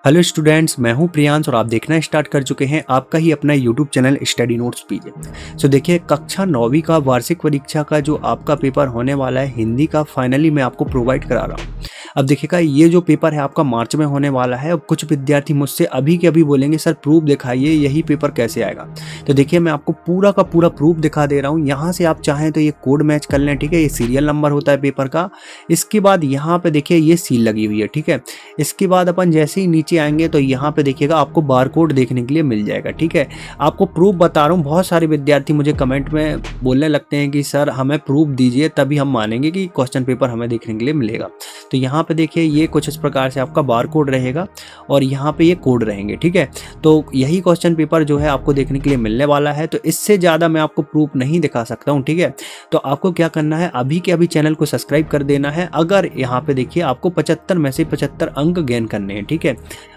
Hello students, मैं हूं प्रियांश और आप देखना स्टार्ट कर चुके हैं आपका ही अपना यूट्यूब चैनल स्टडी नोट्स पीजे। सो देखिए, कक्षा 9वीं का वार्षिक परीक्षा का जो आपका पेपर होने वाला है हिंदी का, फाइनली मैं आपको प्रोवाइड करा रहा हूं। अब देखिएगा, ये जो पेपर है आपका मार्च में होने वाला है। अब कुछ विद्यार्थी मुझसे अभी के अभी बोलेंगे सर प्रूफ दिखाइए, यही पेपर कैसे आएगा। तो देखिए, मैं आपको पूरा का पूरा प्रूफ दिखा दे रहा हूँ। यहाँ से आप चाहें तो ये कोड मैच कर लें, ठीक है। ये सीरियल नंबर होता है पेपर का। इसके बाद यहाँ पे देखिए ये सील लगी हुई है, ठीक है। इसके बाद अपन जैसे ही नीचे आएंगे तो यहाँ पे देखिएगा आपको बारकोड देखने के लिए मिल जाएगा, ठीक है। आपको प्रूफ बता रहा हूँ। बहुत सारे विद्यार्थी मुझे कमेंट में बोलने लगते हैं कि सर हमें प्रूफ दीजिए, तभी हम मानेंगे कि क्वेश्चन पेपर हमें देखने के लिए मिलेगा। तो यहाँ पे देखिए ये कुछ इस प्रकार से आपका बारकोड रहेगा और यहाँ पे ये कोड रहेंगे, ठीक है। तो यही क्वेश्चन पेपर जो है आपको देखने के लिए मिलने वाला है। तो इससे ज़्यादा मैं आपको प्रूफ नहीं दिखा सकता हूँ, ठीक है। तो आपको क्या करना है, अभी के अभी चैनल को सब्सक्राइब कर देना है। अगर यहाँ पे देखिए आपको 75 में से 75 अंक गेन करने हैं, ठीक है।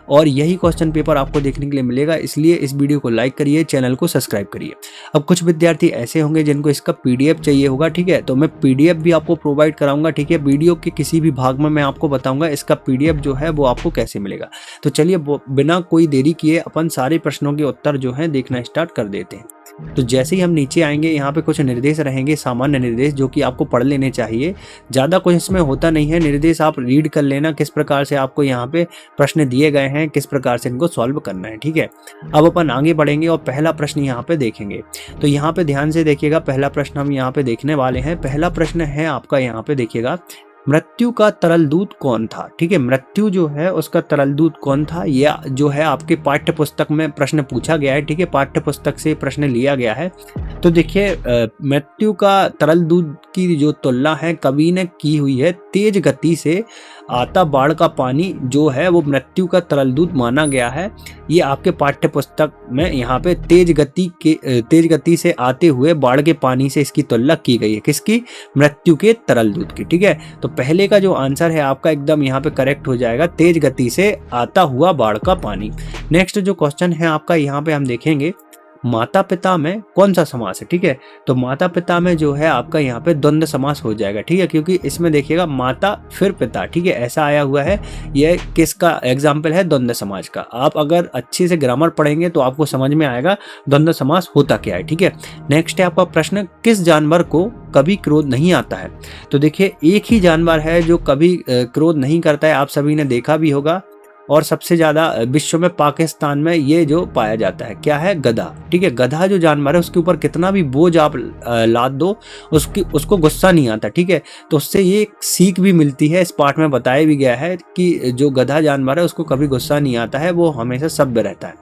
और यही क्वेश्चन पेपर आपको देखने के लिए मिलेगा, इसलिए इस वीडियो को लाइक करिए, चैनल को सब्सक्राइब करिए। अब कुछ विद्यार्थी ऐसे होंगे जिनको इसका पीडीएफ चाहिए होगा, ठीक है। तो मैं पीडीएफ भी आपको प्रोवाइड कराऊंगा, ठीक है। वीडियो के किसी भी भाग में मैं आपको बताऊंगा इसका पीडीएफ जो है वो आपको कैसे मिलेगा। तो चलिए बिना कोई देरी किए अपन सारे प्रश्नों के उत्तर जो है देखना स्टार्ट कर देते हैं। तो जैसे ही हम नीचे आएंगे, यहाँ पे कुछ निर्देश रहेंगे, सामान्य निर्देश, जो कि आपको पढ़ लेने चाहिए। ज़्यादा कुछ इसमें होता नहीं है, निर्देश आप रीड कर लेना, किस प्रकार से आपको यहाँ पे प्रश्न दिए गए हैं, किस प्रकार से इनको सॉल्व करना है, ठीक है। अब अपन आगे बढ़ेंगे और पहला प्रश्न यहाँ पे देखेंगे। तो यहाँ पे ध्यान से देखिएगा, पहला प्रश्न हम यहाँ पे देखने वाले हैं। पहला प्रश्न है आपका, यहाँ पे देखिएगा, मृत्यु का तरल दूत कौन था, ठीक है। मृत्यु जो है उसका तरल दूत कौन था, यह जो है आपके पाठ्य पुस्तक में प्रश्न पूछा गया है, ठीक है। पाठ्य पुस्तक से प्रश्न लिया गया है। तो देखिए, मृत्यु का तरल दूत की जो तुलना है कवि ने की हुई है, तेज गति से आता बाढ़ का पानी जो है वो मृत्यु का तरल दूत माना गया है। ये आपके पाठ्य पुस्तक में यहाँ पे तेज गति से आते हुए बाढ़ के पानी से इसकी तुलना की गई है, किसकी, मृत्यु के तरल दूत की, ठीक है। तो पहले का जो आंसर है आपका एकदम यहाँ पे करेक्ट हो जाएगा, तेज गति से आता हुआ बाढ़ का पानी। नेक्स्ट जो क्वेश्चन है आपका, यहाँ पे हम देखेंगे माता पिता में कौन सा समास है, ठीक है। तो माता पिता में जो है आपका यहाँ पे द्वंद्व समास हो जाएगा, ठीक है, क्योंकि इसमें देखिएगा माता फिर पिता, ठीक है, ऐसा आया हुआ है। यह किसका एग्जाम्पल है, द्वंद्व समास का। आप अगर अच्छे से ग्रामर पढ़ेंगे तो आपको समझ में आएगा द्वंद्व समास होता क्या है, ठीक है। नेक्स्ट है आपका प्रश्न, किस जानवर को कभी क्रोध नहीं आता है। तो देखिए, एक ही जानवर है जो कभी क्रोध नहीं करता है, आप सभी ने देखा भी होगा, और सबसे ज़्यादा विश्व में पाकिस्तान में ये जो पाया जाता है, क्या है, गधा, ठीक है। गधा जो जानवर है उसके ऊपर कितना भी बोझ आप लाद दो, उसको गुस्सा नहीं आता, ठीक है। तो उससे ये सीख भी मिलती है, इस पाठ में बताया भी गया है कि जो गधा जानवर है उसको कभी गुस्सा नहीं आता है, वो हमेशा सभ्य रहता है।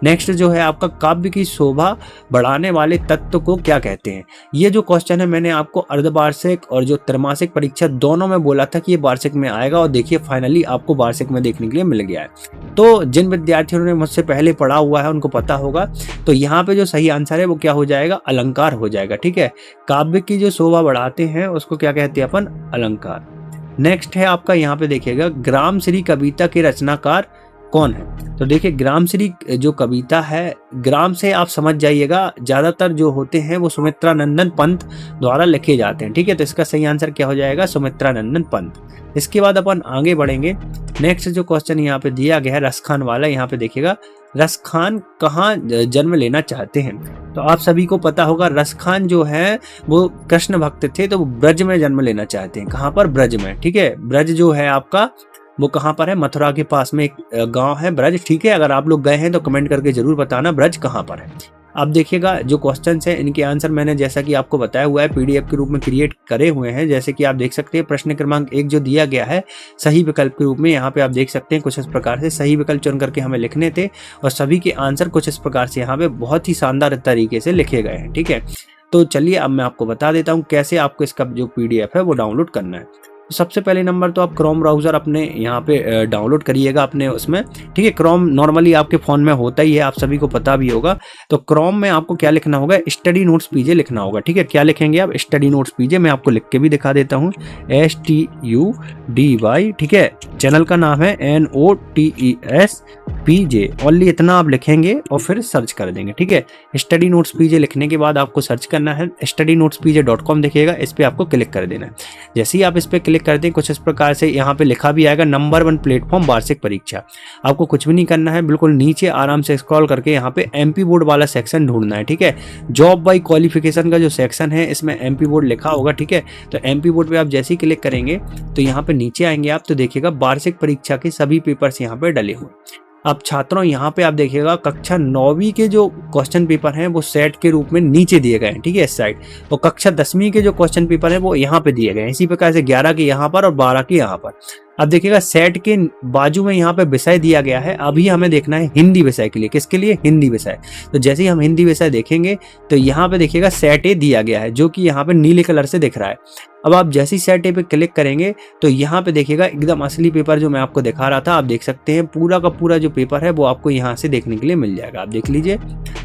नेक्स्ट जो है आपका, काव्य की शोभा बढ़ाने वाले तत्व को क्या कहते हैं। ये जो क्वेश्चन है मैंने आपको अर्धवार्षिक और जो त्रैमासिक परीक्षा दोनों में बोला था कि ये वार्षिक में आएगा, और देखिए फाइनली आपको वार्षिक में देखने के लिए मिल गया है। तो जिन विद्यार्थियों ने मुझसे पहले पढ़ा हुआ है उनको पता होगा। तो यहाँ पे जो सही आंसर है वो क्या हो जाएगा, अलंकार हो जाएगा, ठीक है। काव्य की जो शोभा बढ़ाते हैं उसको क्या कहते हैं अपन, अलंकार। नेक्स्ट है आपका, यहाँ पे देखिएगा, ग्राम श्री कविता के रचनाकार कौन है। तो देखिए, ग्राम श्री जो कविता है, ग्राम से आप समझ जाइएगा, ज्यादातर जो होते हैं वो सुमित्रानंदन पंत द्वारा लिखे जाते हैं, ठीक है। तो इसका सही आंसर क्या हो जाएगा, सुमित्रानंदन पंत। इसके बाद अपन आगे बढ़ेंगे। नेक्स्ट जो क्वेश्चन यहाँ पे दिया गया है रसखान वाला, यहाँ पे देखिएगा, रसखान कहाँ जन्म लेना चाहते हैं। तो आप सभी को पता होगा, रसखान जो है वो कृष्ण भक्त थे, तो वो ब्रज में जन्म लेना चाहते हैं। कहाँ पर, ब्रज में, ठीक है। ब्रज जो है आपका वो कहाँ पर है, मथुरा के पास में एक गांव है ब्रज, ठीक है। अगर आप लोग गए हैं तो कमेंट करके जरूर बताना ब्रज कहाँ पर है। अब देखिएगा, जो क्वेश्चंस हैं इनके आंसर मैंने जैसा कि आपको बताया हुआ है पीडीएफ के रूप में क्रिएट करे हुए हैं। जैसे कि आप देख सकते हैं, प्रश्न क्रमांक 1 जो दिया गया है सही विकल्प के रूप में, यहाँ पे आप देख सकते हैं कुछ इस प्रकार से सही विकल्प चुन करके हमें लिखने थे, और सभी के आंसर कुछ इस प्रकार से यहाँ पे बहुत ही शानदार तरीके से लिखे गए हैं, ठीक है। तो चलिए अब मैं आपको बता देता हूँ कैसे आपको इसका जो पीडीएफ है वो डाउनलोड करना है। सबसे पहले नंबर तो आप क्रोम ब्राउज़र अपने यहाँ पे डाउनलोड करिएगा अपने उसमें, ठीक है। क्रोम नॉर्मली आपके फ़ोन में होता ही है, आप सभी को पता भी होगा। तो क्रोम में आपको क्या लिखना होगा, स्टडी नोट्स पीजे लिखना होगा, ठीक है। क्या लिखेंगे आप, स्टडी नोट्स पीजे। मैं आपको लिख के भी दिखा देता हूँ, STUDY, ठीक है। चैनल का नाम है NOTES पीजे, ओनली इतना आप लिखेंगे और फिर सर्च कर देंगे। ठीक है, स्टडी नोट्स पीजे लिखने के बाद आपको सर्च करना है, studynotespj.com दिखेगा, इस पर आपको क्लिक कर देना है। जैसे ही आप इस पर क्लिक कर दें कुछ इस प्रकार से यहाँ पे लिखा भी आएगा नंबर 1 प्लेटफॉर्म वार्षिक परीक्षा। आपको कुछ भी नहीं करना है, बिल्कुल नीचे आराम से स्क्रॉल करके यहाँ पे MP बोर्ड वाला सेक्शन ढूंढना है। ठीक है, जॉब बाई क्वालिफिकेशन का जो सेक्शन है इसमें MP बोर्ड लिखा होगा। ठीक है, तो MP बोर्ड पे आप जैसे ही क्लिक करेंगे तो यहाँ पे नीचे आएंगे आप तो देखिएगा वार्षिक परीक्षा के सभी पेपर्स यहाँ पे डले हुए। अब छात्रों यहाँ पे आप देखिएगा कक्षा 9वीं के जो क्वेश्चन पेपर हैं वो सेट के रूप में नीचे दिए गए हैं। ठीक है, इस साइड, और कक्षा 10वीं के जो क्वेश्चन पेपर है वो यहाँ पे दिए गए हैं। इसी प्रकार से 11 के यहाँ पर और 12 के यहाँ पर। अब देखिएगा सेट के बाजू में यहाँ पे विषय दिया गया है। अभी हमें देखना है हिंदी विषय के लिए, किसके लिए, हिंदी विषय। तो जैसे ही हम हिंदी विषय देखेंगे तो यहाँ पे देखिएगा सेट ए दिया गया है जो कि यहाँ पे नीले कलर से दिख रहा है। अब आप जैसे ही सेट ए पे क्लिक करेंगे तो यहाँ पे देखिएगा एकदम असली पेपर जो मैं आपको दिखा रहा था, आप देख सकते हैं पूरा का पूरा जो पेपर है वो आपको यहाँ से देखने के लिए मिल जाएगा। आप देख लीजिए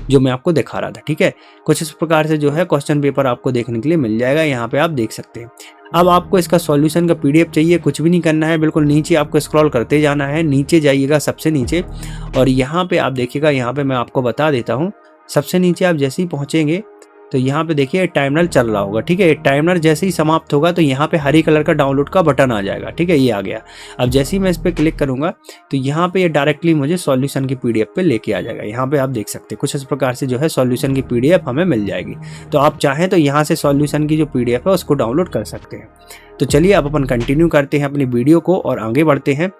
जो मैं आपको दिखा रहा था। ठीक है, कुछ इस प्रकार से जो है क्वेश्चन पेपर आपको देखने के लिए मिल जाएगा, यहाँ पे आप देख सकते हैं। अब आपको इसका सॉल्यूशन का PDF चाहिए, कुछ भी नहीं करना है, बिल्कुल नीचे आपको स्क्रॉल करते जाना है, नीचे जाइएगा सबसे नीचे, और यहाँ पे आप देखिएगा, यहाँ पे मैं आपको बता देता हूँ, सबसे नीचे आप जैसे ही पहुँचेंगे तो यहाँ पे देखिए टाइमर चल रहा होगा। ठीक है, टाइमर जैसे ही समाप्त होगा तो यहाँ पे हरी कलर का डाउनलोड का बटन आ जाएगा। ठीक है, ये आ गया। अब जैसे ही मैं इस पर क्लिक करूँगा तो यहाँ पे ये डायरेक्टली मुझे सॉल्यूशन की PDF पे लेके आ जाएगा। यहाँ पे आप देख सकते हैं कुछ इस प्रकार से जो है सॉल्यूशन की PDF हमें मिल जाएगी। तो आप चाहें तो यहाँ से सॉल्यूशन की जो PDF है उसको डाउनलोड कर सकते हैं। तो चलिए अब अपन कंटिन्यू करते हैं अपनी वीडियो को और आगे बढ़ते हैं।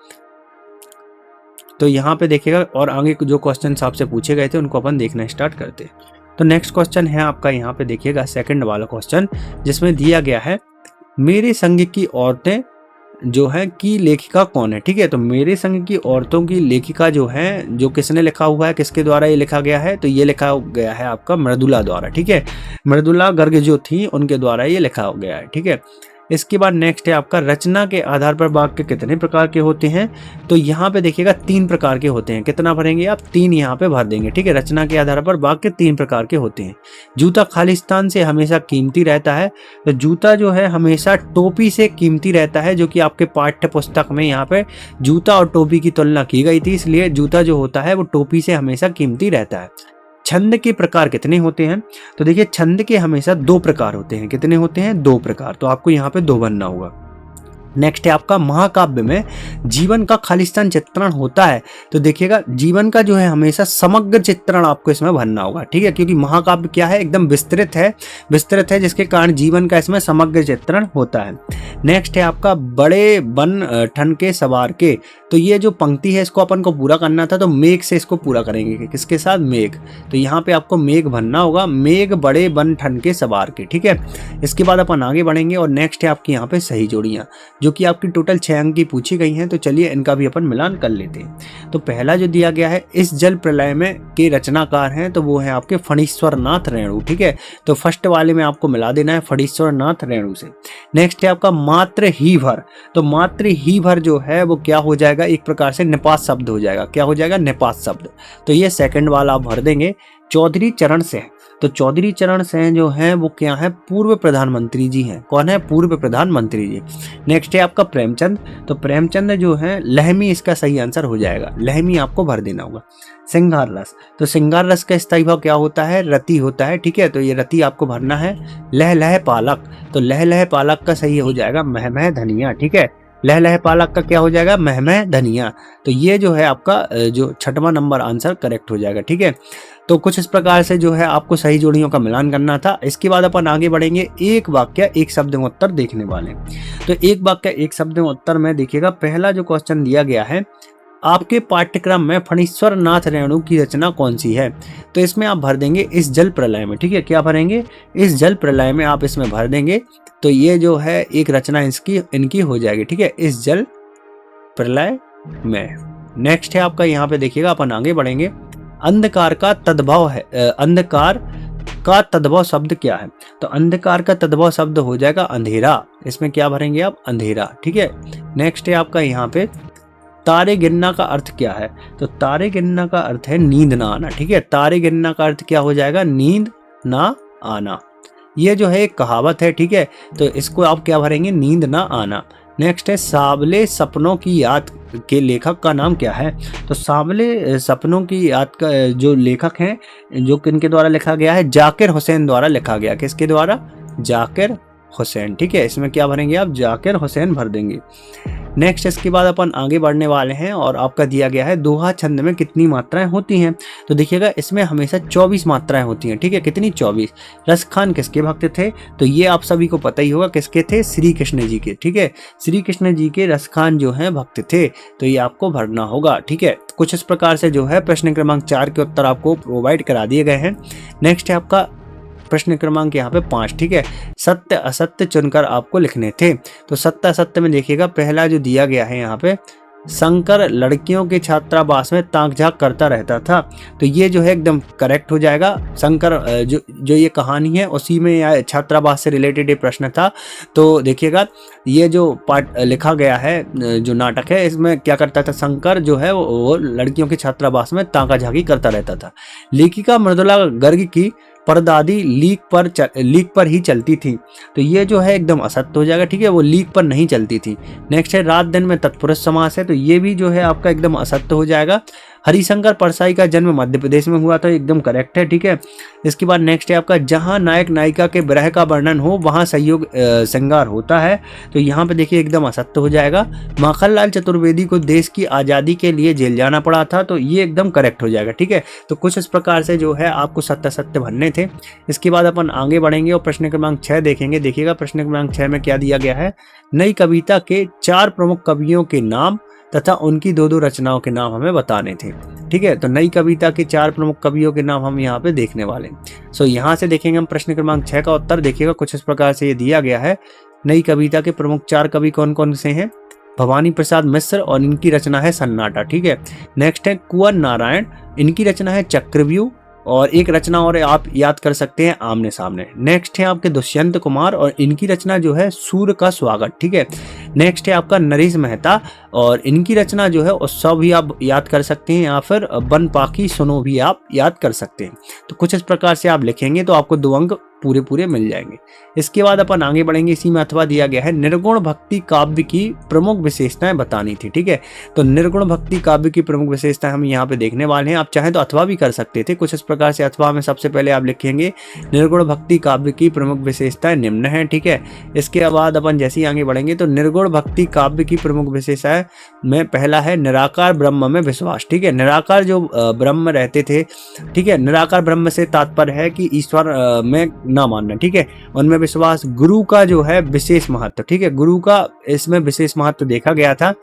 तो यहाँ पे देखिएगा और आगे जो क्वेश्चन आपसे पूछे गए थे उनको अपन देखना स्टार्ट करते हैं। तो नेक्स्ट क्वेश्चन है आपका यहाँ पे देखिएगा सेकंड वाला क्वेश्चन, जिसमें दिया गया है मेरे संग की औरतें जो है की लेखिका कौन है। ठीक है, तो मेरे संग की औरतों की लेखिका जो है, जो किसने लिखा हुआ है, किसके द्वारा ये लिखा गया है, तो ये लिखा गया है आपका मृदुला द्वारा। ठीक है, मृदुला गर्ग जो थी उनके द्वारा ये लिखा गया है। ठीक है, इसके बाद नेक्स्ट है आपका रचना के आधार पर वाक्य कितने प्रकार के होते हैं। तो यहाँ पे देखिएगा 3 प्रकार के होते हैं। कितना भरेंगे आप, 3 यहाँ पे भर देंगे। ठीक है, रचना के आधार पर वाक्य 3 प्रकार के होते हैं। जूता खालिस्तान से हमेशा कीमती रहता है, तो जूता जो है हमेशा टोपी से कीमती रहता है, जो कि आपके पाठ्य पुस्तक में यहाँ पे जूता और टोपी की तुलना की गई थी, इसलिए जूता जो होता है वो टोपी से हमेशा कीमती रहता है। छंद के प्रकार कितने होते हैं, तो देखिए छंद के हमेशा 2 प्रकार होते हैं। कितने होते हैं, 2 प्रकार। तो आपको यहाँ पे 2 बनना होगा। नेक्स्ट है आपका महाकाव्य में जीवन का खालिस्तान चित्रण होता है, तो देखिएगा जीवन का जो है हमेशा समग्र चित्रण आपको इसमें भरना होगा। ठीक है, क्योंकि महाकाव्य क्या है, एकदम विस्तृत है, जिसके कारण जीवन का इसमें समग्र चित्रण होता है। नेक्स्ट है आपका बड़े बन ठन के सवार के, तो ये जो पंक्ति है इसको अपन को पूरा करना था, तो मेघ से इसको पूरा करेंगे। किसके साथ, मेघ। तो यहाँ पे आपको मेघ भरना होगा, मेघ बड़े बन ठन के सवार के। ठीक है, इसके बाद अपन आगे बढ़ेंगे और नेक्स्ट है आपकी यहाँ पे सही जोड़ियाँ, जो कि आपकी टोटल 6 अंक की पूछी गई हैं। तो चलिए इनका भी अपन मिलान कर लेते हैं। तो पहला जो दिया गया है, इस जल प्रलय में के रचनाकार हैं, तो वो है आपके फणीश्वर नाथ रेणु। ठीक है, तो फर्स्ट वाले में आपको मिला देना है फणीश्वर नाथ रेणु से। नेक्स्ट है आपका मात्र ही भर, तो मात्र ही भर जो है वो क्या हो जाएगा, एक प्रकार से निपात शब्द हो जाएगा। क्या हो जाएगा, निपात शब्द। तो ये सेकंड वाला आप भर देंगे। चौधरी चरण सिंह, तो चौधरी चरण सिंह जो हैं वो क्या है, पूर्व प्रधानमंत्री जी हैं। कौन है, पूर्व प्रधानमंत्री जी। नेक्स्ट है आपका प्रेमचंद, तो प्रेमचंद जो है लहमी इसका सही आंसर हो जाएगा, लहमी आपको भर देना होगा। सिंगार रस, तो सिंगार रस का स्थायी भाव क्या होता है, रति होता है। ठीक है, तो ये रति आपको भरना है। लह लह पालक, तो लह लह पालक का सही हो जाएगा महमह धनिया। ठीक है, लह लह पालक का क्या हो जाएगा, महमह धनिया। तो ये जो है आपका जो 6वां नंबर आंसर करेक्ट हो जाएगा। ठीक है, तो कुछ इस प्रकार से जो है आपको सही जोड़ियों का मिलान करना था। इसके बाद अपन आगे बढ़ेंगे, एक वाक्य एक शब्द में उत्तर देखने वाले। तो एक वाक्य एक शब्द में उत्तर में देखिएगा, पहला जो क्वेश्चन दिया गया है, आपके पाठ्यक्रम में फणीश्वर नाथ रेणु की रचना कौन सी है, तो इसमें आप भर देंगे इस जल प्रलय में। ठीक है, क्या भरेंगे, इस जल प्रलय में आप इसमें भर देंगे। तो ये जो है एक रचना इनकी हो जाएगी। ठीक है, इस जल प्रलय में। नेक्स्ट है आपका यहाँ पे देखिएगा, अपन आगे बढ़ेंगे। अंधकार का तद्भव है, अंधकार का तद्भव शब्द क्या है, तो अंधकार का तद्भव शब्द हो जाएगा अंधेरा। इसमें क्या भरेंगे आप, अंधेरा। ठीक है, नेक्स्ट है आपका यहाँ पे तारे गिरना का अर्थ क्या है, तो तारे गिरना का अर्थ है नींद ना आना। ठीक है, तारे गिरना का अर्थ क्या हो जाएगा, नींद ना आना। ये जो है एक कहावत है। ठीक है, तो इसको आप क्या भरेंगे, नींद ना आना। नेक्स्ट है सांवले सपनों की याद के लेखक का नाम क्या है? तो सांवले सपनों की याद का जो लेखक हैं, जो किनके द्वारा लिखा गया है? जाकिर हुसैन द्वारा लिखा गया। किसके द्वारा? जाकिर हुसैन। ठीक है, इसमें क्या भरेंगे आप? जाकिर हुसैन भर देंगे। नेक्स्ट इसके बाद अपन आगे बढ़ने वाले हैं और आपका दिया गया है दोहा छंद में कितनी मात्राएं होती हैं? तो देखिएगा इसमें हमेशा 24 मात्राएं होती हैं। ठीक है, कितनी? 24। रसखान किसके भक्त थे? तो ये आप सभी को पता ही होगा, किसके थे? श्री कृष्ण जी के। ठीक है, श्री कृष्ण जी के रसखान जो हैं भक्त थे, तो ये आपको भरना होगा। ठीक है, कुछ इस प्रकार से जो है प्रश्न क्रमांक 4 के उत्तर आपको प्रोवाइड करा दिए गए हैं। नेक्स्ट है आपका प्रश्न क्रमांक यहाँ पे 5। ठीक है, सत्य असत्य चुनकर आपको लिखने थे। तो सत्य असत्य में देखिएगा पहला जो दिया गया है यहाँ पे, शंकर लड़कियों के छात्रावास में ताक झाक करता रहता था। तो ये जो है एकदम करेक्ट हो जाएगा। शंकर जो ये कहानी है उसी में छात्रावास से रिलेटेड ये प्रश्न था। तो देखिएगा ये जो पार्ट लिखा गया है, जो नाटक है, इसमें क्या करता था? शंकर जो है वो लड़कियों के छात्रावास में ताका झाकी करता रहता था। लेखिका मृदुला गर्ग की परदादी लीक पर ही चलती थी। तो ये जो है एकदम असत्य हो जाएगा। ठीक है, वो लीक पर नहीं चलती थी। नेक्स्ट है रात दिन में तत्पुरुष समास है, तो ये भी जो है आपका एकदम असत्य हो जाएगा। हरिशंकर परसाई का जन्म मध्य प्रदेश में हुआ था, एकदम करेक्ट है। ठीक है, इसके बाद नेक्स्ट है आपका जहां नायक नायिका के विरह का वर्णन हो वहां संयोग श्रृंगार होता है। तो यहाँ पे देखिए एकदम असत्य हो जाएगा। माखनलाल चतुर्वेदी को देश की आज़ादी के लिए जेल जाना पड़ा था, तो ये एकदम करेक्ट हो जाएगा। ठीक है, तो कुछ इस प्रकार से जो है आपको सत्य सत्य भरने थे। इसके बाद अपन आगे बढ़ेंगे और प्रश्न क्रमांक 6 देखेंगे। देखिएगा प्रश्न क्रमांक 6 में क्या दिया गया है? नई कविता के 4 प्रमुख कवियों के नाम तथा उनकी 2-2 रचनाओं के नाम हमें बताने थे। ठीक है, तो नई कविता के 4 प्रमुख कवियों के नाम हम यहाँ पे देखने वाले हैं। सो यहाँ से देखेंगे हम प्रश्न क्रमांक 6 का उत्तर। देखिएगा कुछ इस प्रकार से ये दिया गया है। नई कविता के प्रमुख 4 कवि कौन कौन से हैं? भवानी प्रसाद मिश्र और इनकी रचना है सन्नाटा। ठीक है, नेक्स्ट है कुंवर नारायण, इनकी रचना है चक्रव्यूह, और एक रचना और आप याद कर सकते हैं आमने सामने। नेक्स्ट है आपके दुष्यंत कुमार और इनकी रचना जो है सूर्य का स्वागत। ठीक है, नेक्स्ट है आपका नरेश मेहता और इनकी रचना जो है उत्सव भी आप याद कर सकते हैं, या फिर बन पाखी सुनो भी आप याद कर सकते हैं। तो कुछ इस प्रकार से आप लिखेंगे तो आपको 2 अंक पूरे मिल जाएंगे। इसके बाद अपन आगे बढ़ेंगे। इसी में अथवा दिया गया है निर्गुण भक्ति काव्य की प्रमुख विशेषताएं बतानी थी। ठीक है, तो निर्गुण भक्ति काव्य की प्रमुख विशेषताएं हम यहाँ पे देखने वाले हैं। आप चाहें तो अथवा भी कर सकते थे। कुछ इस प्रकार से अथवा में सबसे पहले आप लिखेंगे निर्गुण भक्ति काव्य की प्रमुख विशेषताएं निम्न है। ठीक है, इसके बाद अपन जैसे ही आगे बढ़ेंगे तो निर्गुण भक्ति काव्य की प्रमुख विशेषताएं में पहला है निराकार ब्रह्म में विश्वास। ठीक है, निराकार जो ब्रह्म रहते थे, ठीक है, निराकार ब्रह्म से तात्पर्य है कि ईश्वर में ना मानना। ठीक है, उनमें विश्वास। गुरु का जो है विशेष महत्व। ठीक है, गुरु का इसमें विशेष महत्व देखा गया था।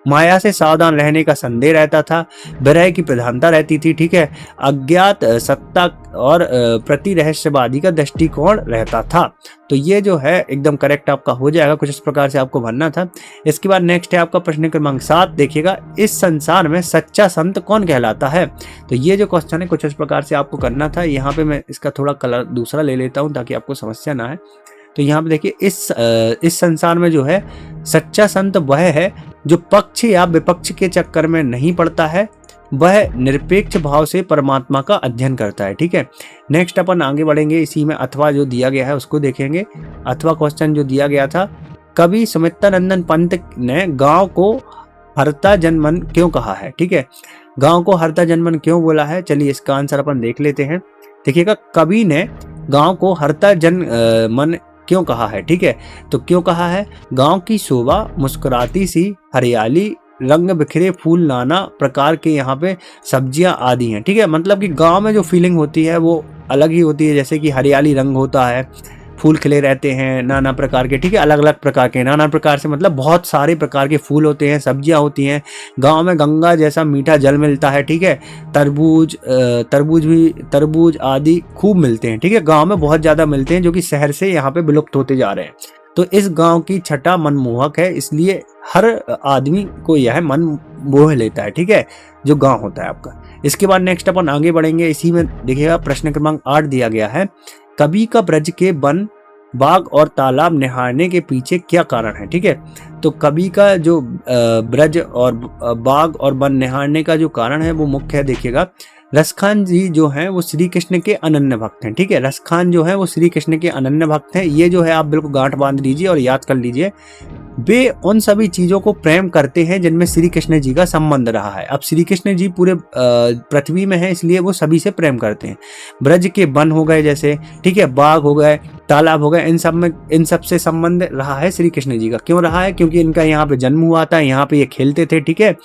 माया से सावधान रहने का संदेह रहता था। विरह की प्रधानता रहती थी। ठीक है, अज्ञात सत्ता और प्रति रहस्यवादी का दृष्टिकोण रहता था। तो ये जो है एकदम करेक्ट आपका हो जाएगा। कुछ इस प्रकार से आपको भरना था। इसके बाद नेक्स्ट है आपका प्रश्न क्रमांक 7। देखिएगा इस संसार में सच्चा संत कौन कहलाता है? तो ये जो क्वेश्चन है कुछ इस प्रकार से आपको करना था। यहाँ पे मैं इसका थोड़ा कलर दूसरा ले लेता हूँ ताकि आपको समस्या ना है। तो यहाँ पे देखिए इस संसार में जो है सच्चा संत वह है जो पक्ष या विपक्ष के चक्कर में नहीं पड़ता है, वह निरपेक्ष भाव से परमात्मा का अध्ययन करता है। ठीक है, नेक्स्ट अपन आगे बढ़ेंगे। इसी में अथवा जो दिया गया है उसको देखेंगे। अथवा क्वेश्चन जो दिया गया था, कवि सुमित्रानंदन पंत ने गांव को हरता जनमन क्यों कहा है? ठीक है, गांव को हरता जनमन क्यों बोला है? चलिए इसका आंसर अपन देख लेते हैं। देखिएगा कवि ने गांव को हरता जनमन क्यों कहा है? ठीक है, तो क्यों कहा है? गांव की शोभा, मुस्कुराती सी हरियाली, रंग बिखरे फूल, नाना प्रकार के यहाँ पे सब्जियां आदि हैं। ठीक है, मतलब कि गांव में जो फीलिंग होती है वो अलग ही होती है। जैसे कि हरियाली रंग होता है, फूल खिले रहते हैं नाना प्रकार के। ठीक है, अलग अलग प्रकार के, नाना प्रकार से मतलब बहुत सारे प्रकार के फूल होते हैं, सब्जियां होती हैं। गांव में गंगा जैसा मीठा जल मिलता है। ठीक है, तरबूज आदि खूब मिलते हैं। ठीक है, गांव में बहुत ज्यादा मिलते हैं जो कि शहर से यहाँ पे विलुप्त होते जा रहे हैं। तो इस गांव की छटा मनमोहक है, इसलिए हर आदमी को यह मन मोह लेता है। ठीक है, जो गांव होता है आपका। इसके बाद नेक्स्ट अपन आगे बढ़ेंगे। इसी में देखिएगा प्रश्न क्रमांक 8 दिया गया है, कवि का ब्रज के वन, बाग और तालाब निहारने के पीछे क्या कारण है? ठीक है, तो कवि का जो ब्रज और बाग और वन निहारने का जो कारण है वो मुख्य है। देखिएगा रसखान जी जो हैं वो श्री कृष्ण के अनन्य भक्त हैं, ठीक है। रसखान जो है वो श्री कृष्ण के अनन्य भक्त हैं। ये जो है आप बिल्कुल गांठ बांध लीजिए और याद कर लीजिए। वे उन सभी चीजों को प्रेम करते हैं जिनमें श्री कृष्ण जी का संबंध रहा है। अब श्री कृष्ण जी पूरे पृथ्वी में है, इसलिए वो सभी से प्रेम करते हैं। ब्रज के वन हो गए जैसे, ठीक है, बाग हो गए, तालाब हो गए, इन सब से संबंध रहा है श्री कृष्ण जी का। क्यों रहा है? क्योंकि इनका यहाँ पे जन्म हुआ था, यहाँ पे ये खेलते थे, ठीक है,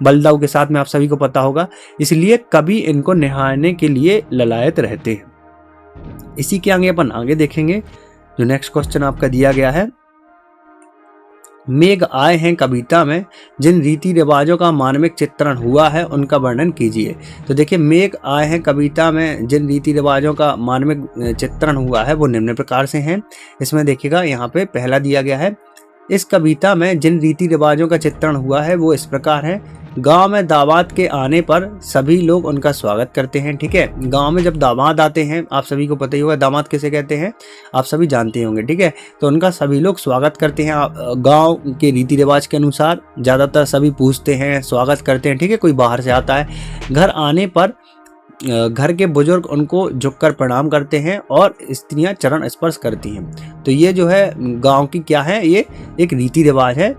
बलदाऊ के साथ में, आप सभी को पता होगा। इसलिए कभी इनको निहारने के लिए ललायत रहते हैं। इसी के आगे अपन आगे देखेंगे। जो नेक्स्ट क्वेश्चन आपका दिया गया है, मेघ आए हैं कविता में जिन रीति रिवाजों का मानविक चित्रण हुआ है उनका वर्णन कीजिए। तो देखिए, मेघ आए हैं कविता में जिन रीति रिवाजों का मानविक चित्रण हुआ है वो निम्न प्रकार से हैं। इसमें देखिएगा, यहाँ पे पहला दिया गया है, इस कविता में जिन रीति रिवाजों का चित्रण हुआ है वो इस प्रकार है। गांव में दामाद के आने पर सभी लोग उनका स्वागत करते हैं, ठीक है। गांव में जब दामाद आते हैं, आप सभी को पता ही होगा दामाद किसे कहते हैं, आप सभी जानते होंगे, ठीक है। तो उनका सभी लोग स्वागत करते हैं गांव के रीति रिवाज के अनुसार। ज़्यादातर सभी पूछते हैं, स्वागत करते हैं, ठीक है। कोई बाहर से आता है, घर आने पर घर के बुजुर्ग उनको झुककर प्रणाम करते हैं और स्त्रियां चरण स्पर्श करती हैं। तो ये जो है गांव की क्या है, ये एक रीति रिवाज है,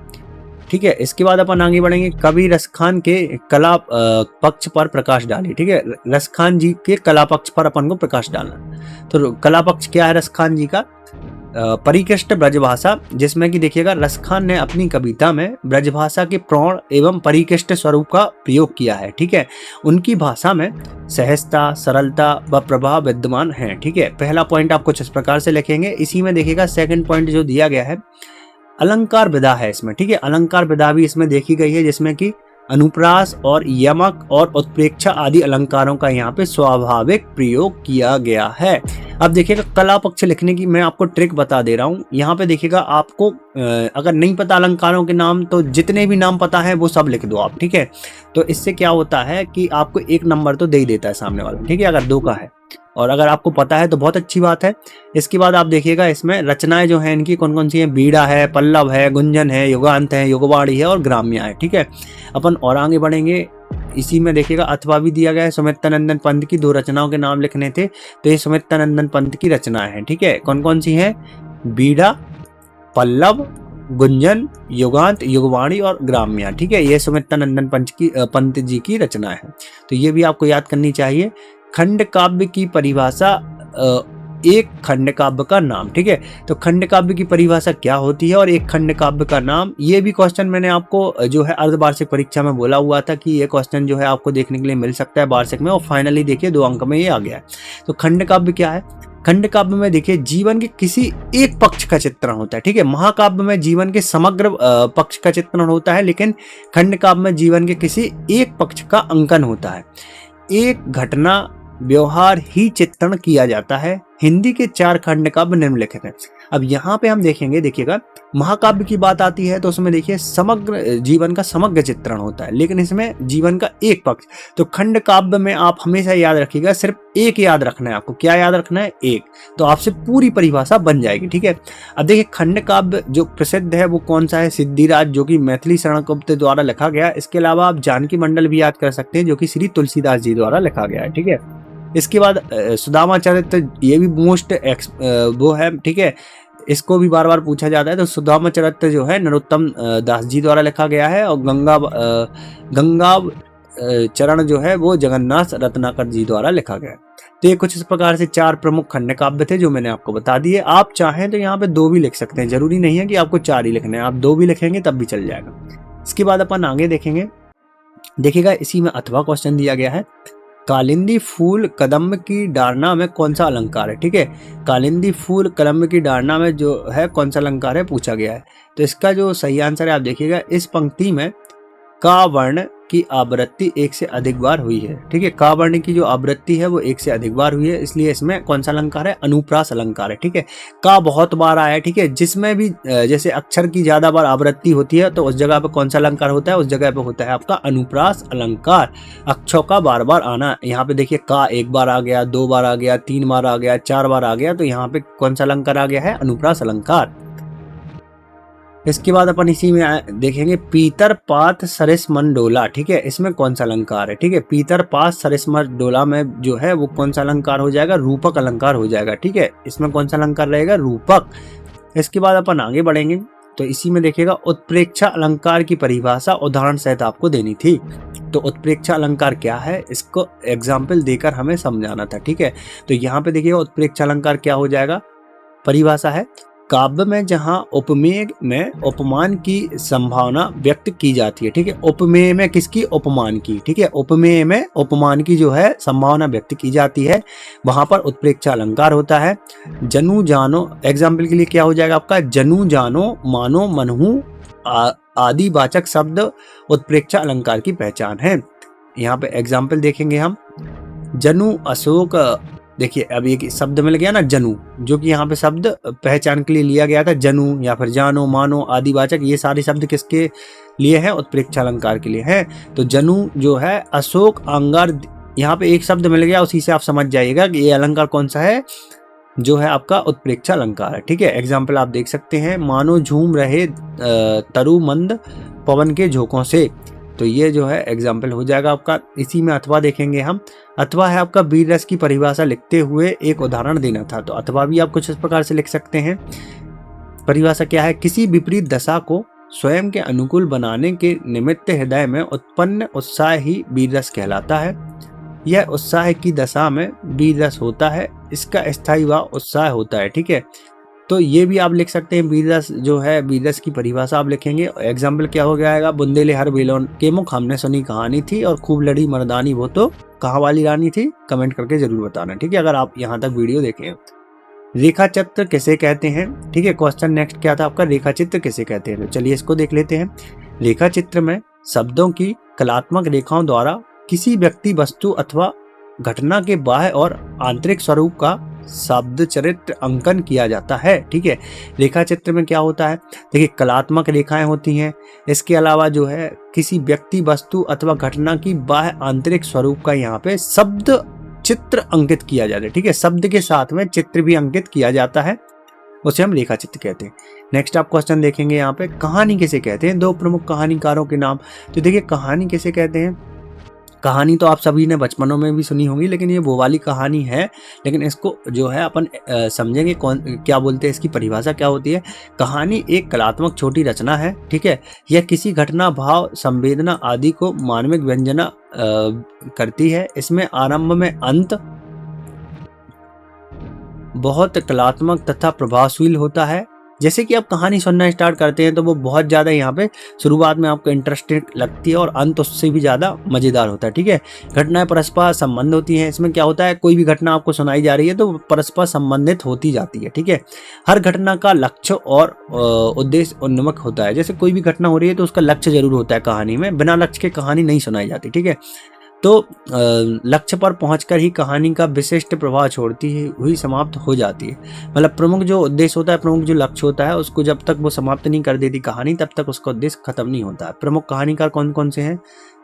ठीक है। इसके बाद अपन आगे बढ़ेंगे। कवि रसखान के कला पक्ष पर प्रकाश डाले, ठीक है। रसखान जी के कला पक्ष पर अपन को प्रकाश डालना। तो कला पक्ष क्या है रसखान जी का? परिकृष्ट ब्रजभाषा, जिसमें कि देखिएगा रसखान ने अपनी कविता में ब्रजभाषा के प्रौढ़ एवं परिकृष्ट स्वरूप का प्रयोग किया है, ठीक है। उनकी भाषा में सहजता, सरलता व प्रभाव विद्यमान है, ठीक है। पहला पॉइंट आप कुछ इस प्रकार से लिखेंगे। इसी में देखिएगा सेकंड पॉइंट जो दिया गया है, अलंकार विधा है इसमें, ठीक है। अलंकार विधा भी इसमें देखी गई है, जिसमें कि अनुप्रास और यमक और उत्प्रेक्षा आदि अलंकारों का यहाँ पे स्वाभाविक प्रयोग किया गया है। अब देखिएगा, कला पक्ष लिखने की मैं आपको ट्रिक बता दे रहा हूँ। यहाँ पे देखिएगा, आपको अगर नहीं पता अलंकारों के नाम, तो जितने भी नाम पता है वो सब लिख दो आप, ठीक है। तो इससे क्या होता है कि आपको 1 नंबर तो दे ही देता है सामने वाला, ठीक है, अगर 2 का है। और अगर आपको पता है तो बहुत अच्छी बात है। इसके बाद आप देखिएगा, इसमें रचनाएं जो हैं इनकी कौन कौन सी हैं, बीड़ा है, पल्लव है, गुंजन है, युगांत है, युगवाणी है और ग्राम्य है, ठीक है। अपन और आगे बढ़ेंगे। इसी में देखिएगा अथवा भी दिया गया है। सुमित्रानंदन पंत की 2 रचनाओं के नाम लिखने थे, तो ये सुमित्रानंदन पंत की रचनाएं हैं, ठीक है। कौन कौन सी हैं? बीड़ा, पल्लव, गुंजन, युगांत, युगवाणी और ग्राम्य, ठीक है। ये सुमित्रानंदन पंत जी की रचनाएं हैं, तो ये भी आपको याद करनी चाहिए। खंड काव्य की परिभाषा, एक खंड काव्य का नाम, ठीक है। तो खंड काव्य की परिभाषा क्या होती है और एक खंड काव्य का नाम, ये भी क्वेश्चन मैंने आपको जो है अर्धवार्षिक परीक्षा में बोला हुआ था कि ये क्वेश्चन जो है आपको देखने के लिए मिल सकता है वार्षिक में, और फाइनली देखिए 2 अंक में ये आ गया है। तो खंड काव्य क्या है? खंड काव्य में देखिए जीवन के किसी एक पक्ष का चित्रण होता है, ठीक है। महाकाव्य में जीवन के समग्र पक्ष का चित्रण होता है, लेकिन खंड काव्य में जीवन के किसी एक पक्ष का अंकन होता है। एक घटना व्यवहार ही चित्रण किया जाता है। हिंदी के 4 खंड काव्य निम्नलिखित हैं। अब यहाँ पे हम देखेंगे, देखिएगा, महाकाव्य की बात आती है तो उसमें देखिए समग्र जीवन का समग्र चित्रण होता है, लेकिन इसमें जीवन का एक पक्ष। तो खंड काव्य में आप हमेशा याद रखिएगा, सिर्फ एक याद रखना है आपको। क्या याद रखना है? एक। तो आपसे पूरी परिभाषा बन जाएगी, ठीक है। अब देखिए, खंड काव्य जो प्रसिद्ध है वो कौन सा है? सिद्धिराज, जो कि मैथिली शरण गुप्त द्वारा लिखा गया। इसके अलावा आप जानकी मंडल भी याद कर सकते हैं, जो कि श्री तुलसीदास जी द्वारा लिखा गया है, ठीक है। इसके बाद सुदामा चरित्र, ये भी मोस्ट वो है, ठीक है। इसको भी बार बार पूछा जाता है। तो सुदामा चरित्र जो है नरोत्तम दास जी द्वारा लिखा गया है, और गंगा चरण जो है वो जगन्नाथ रत्नाकर जी द्वारा लिखा गया है। तो ये कुछ इस प्रकार से 4 प्रमुख खंड काव्य थे जो मैंने आपको बता दिए। आप चाहें तो यहाँ पे 2 भी लिख सकते हैं, जरूरी नहीं है कि आपको 4 ही लिखने हैं, आप 2 भी लिखेंगे तब भी चल जाएगा। इसके बाद अपन आगे देखेंगे। देखिएगा, इसी में अथवा क्वेश्चन दिया गया है। कालिंदी फूल कदम्ब की डारना में कौन सा अलंकार है, ठीक है। कालिंदी फूल कदम्ब की डारना में जो है कौन सा अलंकार है पूछा गया है। तो इसका जो सही आंसर है आप देखिएगा, इस पंक्ति में का वर्ण की आवृत्ति 1 से अधिक बार हुई है, ठीक है। का वर्ण की जो आवृत्ति है वो 1 से अधिक बार हुई है, इसलिए इसमें कौन सा अलंकार है? अनुप्रास अलंकार है, ठीक है। का बहुत बार आया है, ठीक है। जिसमें भी जैसे अक्षर की ज्यादा बार आवृत्ति होती है तो उस जगह पे कौन सा अलंकार होता है? उस जगह पे होता है आपका अनुप्रास अलंकार। अक्षरों का बार बार आना। यहाँ पे देखिए, का 1 बार आ गया, 2 बार आ गया, 3 बार आ गया, 4 बार आ गया, तो यहाँ पे कौन सा अलंकार आ गया है? अनुप्रास अलंकार। इसके बाद अपन इसी में देखेंगे पीतर पात सरिस मन डोला, ठीक है, इसमें कौन सा अलंकार है, ठीक है, पीतर पात सरिस मन डोला में जो है वो कौन सा अलंकार हो जाएगा, रूपक अलंकार हो जाएगा, ठीक है, इसमें कौन सा अलंकार रहेगा, रूपक। इसके बाद अपन आगे बढ़ेंगे तो इसी में देखिएगा उत्प्रेक्षा अलंकार की परिभाषा उदाहरण सहित आपको देनी थी। तो उत्प्रेक्षा अलंकार क्या है, इसको एग्जाम्पल देकर हमें समझाना था, ठीक है। तो यहाँ पे देखिएगा उत्प्रेक्षा अलंकार क्या हो जाएगा, परिभाषा है काव्य में जहां उपमेय में उपमान की संभावना व्यक्त की जाती है, ठीक है, उपमेय में किसकी, उपमान की, ठीक है, उपमेय में उपमान की जो है संभावना व्यक्त की जाती है, वहां पर उत्प्रेक्षा अलंकार होता है। जनु जानो, एग्जाम्पल के लिए क्या हो जाएगा आपका, जनु जानो मानो मनहु आदि वाचक शब्द उत्प्रेक्षा अलंकार की पहचान है। यहाँ पे एग्जाम्पल देखेंगे हम, जनु अशोक, देखिए अब एक शब्द मिल गया ना जनु, जो कि यहाँ पे शब्द पहचान के लिए लिया गया था, जनु या फिर जानो मानो आदिवाचक, ये सारे शब्द किसके लिए हैं, उत्प्रेक्षा अलंकार के लिए हैं। तो जनु जो है अशोक अंगार, यहाँ पे एक शब्द मिल गया, उसी से आप समझ जाइएगा कि ये अलंकार कौन सा है, जो है आपका उत्प्रेक्षा अलंकार है, ठीक है। एग्जाम्पल आप देख सकते हैं, मानो झूम रहे तरु मंद पवन के झोंकों से, तो ये जो है एग्जाम्पल हो जाएगा आपका। इसी में अथवा देखेंगे हम, अथवा है आपका वीर रस की परिभाषा लिखते हुए एक उदाहरण देना था, तो अथवा भी आप कुछ इस प्रकार से लिख सकते हैं। परिभाषा क्या है, किसी विपरीत दशा को स्वयं के अनुकूल बनाने के निमित्त हृदय में उत्पन्न उत्साह ही वीर रस कहलाता है। यह उत्साह की दशा में वीर रस होता है, इसका स्थायी व उत्साह होता है, ठीक है। तो ये भी आप लिख सकते हैं, वीर रस जो है, वीर रस की परिभाषा आप लिखेंगे। एग्जाम्पल क्या हो जाएगा, बुंदेले हर बेलोन के मुख हमने सुनी कहानी थी, और खूब लड़ी मर्दानी वो तो कहाँ वाली रानी थी, कमेंट करके जरूर बताना, ठीक है, अगर आप यहाँ तक वीडियो देखें। रेखा चित्र किसे कहते हैं, ठीक है, क्वेश्चन नेक्स्ट क्या था आपका, रेखा चित्र किसे कहते हैं, तो चलिए इसको देख लेते हैं। रेखा चित्र में शब्दों की कलात्मक रेखाओं द्वारा किसी व्यक्ति, वस्तु अथवा घटना के बाह्य और आंतरिक स्वरूप का शब्द चरित्र अंकन किया जाता है, ठीक है। रेखा चित्र में क्या होता है, देखिए कलात्मक रेखाएं होती हैं, इसके अलावा जो है किसी व्यक्ति, वस्तु अथवा घटना की बाह्य आंतरिक स्वरूप का यहाँ पे शब्द चित्र अंकित किया जाता है, ठीक है, शब्द के साथ में चित्र भी अंकित किया जाता है, उसे हम रेखा चित्र कहते हैं। नेक्स्ट आप क्वेश्चन देखेंगे यहाँ पे, कहानी किसे कहते हैं, दो प्रमुख कहानीकारों के नाम। तो देखिए कहानी किसे कहते हैं, कहानी तो आप सभी ने बचपनों में भी सुनी होगी, लेकिन ये वो वाली कहानी है, लेकिन इसको जो है अपन समझेंगे कौन क्या बोलते हैं, इसकी परिभाषा क्या होती है। कहानी एक कलात्मक छोटी रचना है, ठीक है, यह किसी घटना, भाव, संवेदना आदि को मानविक व्यंजना करती है। इसमें आरंभ में अंत बहुत कलात्मक तथा प्रभावशील होता है। जैसे कि आप कहानी सुनना स्टार्ट करते हैं तो वो बहुत ज़्यादा यहाँ पे शुरुआत में आपको इंटरेस्टिंग लगती है, और अंत उससे भी ज़्यादा मज़ेदार होता है, ठीक है। घटनाएं परस्पर संबंध होती हैं, इसमें क्या होता है, कोई भी घटना आपको सुनाई जा रही है तो परस्पर संबंधित होती जाती है, ठीक है। हर घटना का लक्ष्य और उद्देश्य उन्मुख होता है, जैसे कोई भी घटना हो रही है तो उसका लक्ष्य जरूर होता है कहानी में, बिना लक्ष्य के कहानी नहीं सुनाई जाती, ठीक है। तो लक्ष्य पर पहुंचकर ही कहानी का विशिष्ट प्रभाव छोड़ती हुई समाप्त हो जाती है। मतलब प्रमुख जो उद्देश्य होता है, प्रमुख जो लक्ष्य होता है, उसको जब तक वो समाप्त नहीं कर देती कहानी, तब तक उसका उद्देश्य खत्म नहीं होता है। प्रमुख कहानीकार कौन कौन से हैं,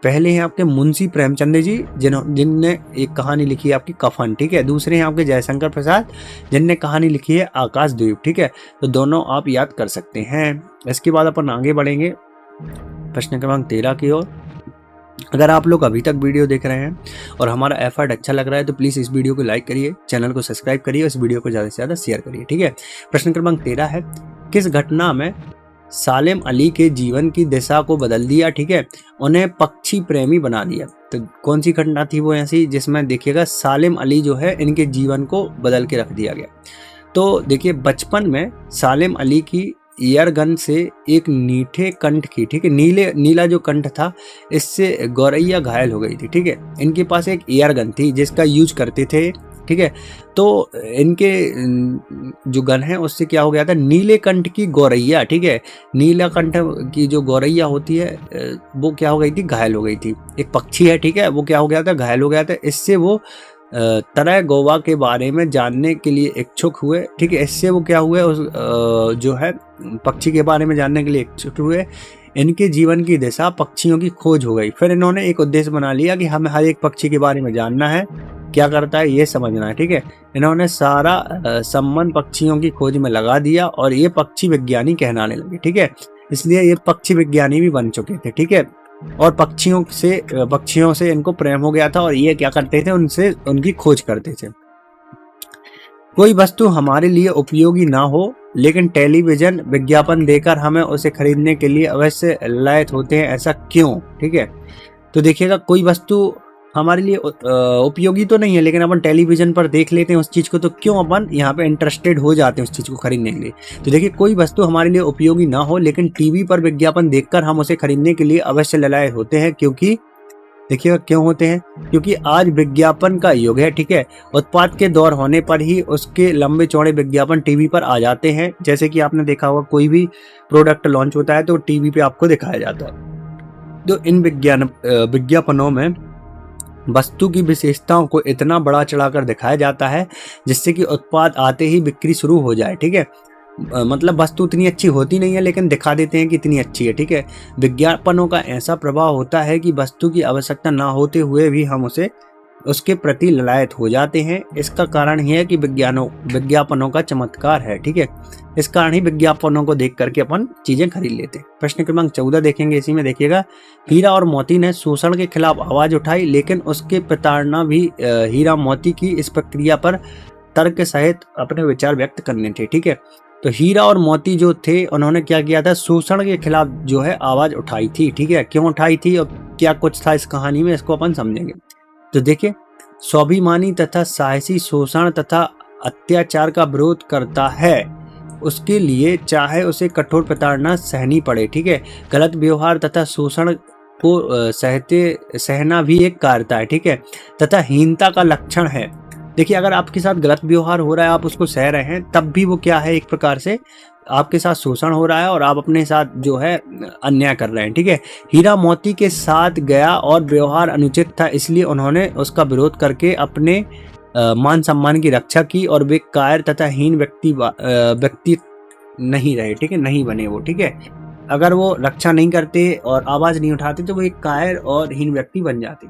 पहले हैं आपके मुंशी प्रेमचंद जी, जिनने एक कहानी लिखी है आपकी कफन, ठीक है। दूसरे हैं आपके जयशंकर प्रसाद, जिनने कहानी लिखी है आकाशद्वीप, ठीक है। तो दोनों आप याद कर सकते हैं। इसके बाद अपन आगे बढ़ेंगे प्रश्न क्रमांक 13 की ओर। अगर आप लोग अभी तक वीडियो देख रहे हैं और हमारा एफर्ट अच्छा लग रहा है तो प्लीज़ इस वीडियो को लाइक करिए, चैनल को सब्सक्राइब करिए, इस वीडियो को ज़्यादा से ज़्यादा शेयर करिए, ठीक है। प्रश्न क्रमांक 13 है, किस घटना में सालेम अली के जीवन की दिशा को बदल दिया, ठीक है, उन्हें पक्षी प्रेमी बना दिया। तो कौन सी घटना थी वो ऐसी जिसमें देखिएगा सालेम अली जो है इनके जीवन को बदल के रख दिया गया। तो देखिए बचपन में सालेम अली की एयरगन से एक नीठे कंठ की, ठीक है, नीला जो कंठ था, इससे गौरैया घायल हो गई थी, ठीक है। इनके पास एक एयरगन थी जिसका यूज करते थे, ठीक है। तो इनके जो गन है उससे क्या हो गया था, नीले कंठ की गौरैया, ठीक है, नीला कंठ की जो गौरैया होती है वो क्या हो गई थी, घायल हो गई थी। एक पक्षी है, ठीक है, वो क्या हो गया था, घायल हो गया था। इससे वो तरह गोवा के बारे में जानने के लिए इच्छुक हुए, ठीक है। इससे वो क्या हुए, उस जो है पक्षी के बारे में जानने के लिए इच्छुक हुए। इनके जीवन की दिशा पक्षियों की खोज हो गई। फिर इन्होंने एक उद्देश्य बना लिया कि हमें हर एक पक्षी के बारे में जानना है, क्या करता है ये समझना है, ठीक है। इन्होंने सारा संबंध पक्षियों की खोज में लगा दिया और ये पक्षी विज्ञानी कहलाने लगे, ठीक है। इसलिए ये पक्षी विज्ञानी भी बन चुके थे, ठीक है। और पक्षियों से इनको प्रेम हो गया था और ये क्या करते थे, उनसे उनकी खोज करते थे। कोई वस्तु हमारे लिए उपयोगी ना हो लेकिन टेलीविजन विज्ञापन देकर हमें उसे खरीदने के लिए अवश्य लायक होते हैं, ऐसा क्यों, ठीक है। तो देखिएगा, कोई वस्तु हमारे लिए उपयोगी तो नहीं है लेकिन अपन टेलीविजन पर देख लेते हैं उस चीज़ को, तो क्यों अपन यहाँ पे इंटरेस्टेड हो जाते हैं उस चीज़ को खरीदने के लिए। तो देखिए, कोई वस्तु हमारे लिए उपयोगी ना हो लेकिन टीवी पर विज्ञापन देखकर हम उसे खरीदने के लिए अवश्य ललायत होते हैं, क्योंकि देखिएगा क्यों होते हैं, क्योंकि आज विज्ञापन का युग है, ठीक है। उत्पाद के दौर होने पर ही उसके लंबे चौड़े विज्ञापन टीवी पर आ जाते हैं। जैसे कि आपने देखा होगा, कोई भी प्रोडक्ट लॉन्च होता है तो टीवी पे आपको दिखाया जाता है। तो इन विज्ञापनों में वस्तु की विशेषताओं को इतना बड़ा चढ़ाकर दिखाया जाता है जिससे कि उत्पाद आते ही बिक्री शुरू हो जाए, ठीक है। मतलब वस्तु उतनी अच्छी होती नहीं है लेकिन दिखा देते हैं कि इतनी अच्छी है, ठीक है। विज्ञापनों का ऐसा प्रभाव होता है कि वस्तु की आवश्यकता ना होते हुए भी हम उसके प्रति ललायत हो जाते हैं। इसका कारण ही है कि विज्ञापनों का चमत्कार है, ठीक है। इस कारण ही विज्ञापनों को देख करके अपन चीजें खरीद लेते हैं। प्रश्न क्रमांक 14 देखेंगे, इसी में देखिएगा, हीरा और मोती ने शोषण के खिलाफ आवाज उठाई लेकिन उसके प्रताड़ना भी हीरा मोती की इस प्रक्रिया पर तर्क सहित अपने विचार व्यक्त करने थे, ठीक है। तो हीरा और मोती जो थे उन्होंने क्या किया था, शोषण के खिलाफ जो है आवाज उठाई थी, ठीक है। क्यों उठाई थी और क्या कुछ था इस कहानी में, इसको अपन समझेंगे। तो देखिए, स्वाभिमानी तथा साहसी शोषण तथा अत्याचार का विरोध करता है, उसके लिए चाहे उसे कठोर प्रताड़ना सहनी पड़े, ठीक है। गलत व्यवहार तथा शोषण को सहना भी एक कायरता है, ठीक है, तथा हीनता का लक्षण है। देखिए, अगर आपके साथ गलत व्यवहार हो रहा है, आप उसको सह रहे हैं, तब भी वो क्या है, एक प्रकार से आपके साथ शोषण हो रहा है और आप अपने साथ जो है अन्याय कर रहे हैं, ठीक है। हीरा मोती के साथ गया और व्यवहार अनुचित था, इसलिए उन्होंने उसका विरोध करके अपने मान सम्मान की रक्षा की और वे कायर तथा हीन व्यक्ति नहीं रहे, ठीक है, नहीं बने वो, ठीक है। अगर वो रक्षा नहीं करते और आवाज नहीं उठाते तो वो एक कायर और हीन व्यक्ति बन जाते।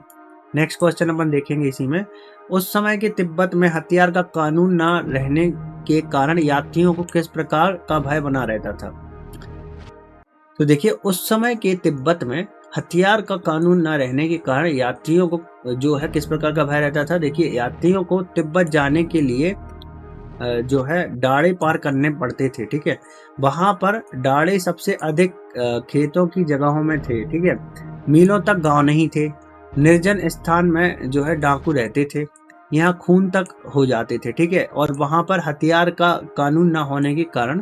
नेक्स्ट क्वेश्चन अपन देखेंगे इसी में, उस समय के तिब्बत में हथियार का कानून न रहने के कारण यात्रियों को किस प्रकार का भय बना रहता था। तो देखिए, उस समय के तिब्बत में हथियार का कानून न रहने के कारण यात्रियों को जो है किस प्रकार का भय रहता था। देखिए, यात्रियों को तिब्बत जाने के लिए जो है डाड़े पार करने पड़ते थे, ठीक है। वहां पर डाड़े सबसे अधिक खेतों की जगहों में थे, ठीक है। मीलों तक गांव नहीं थे, निर्जन स्थान में जो है डाकू रहते थे, यहाँ खून तक हो जाते थे, ठीक है। और वहां पर हथियार का कानून ना होने के कारण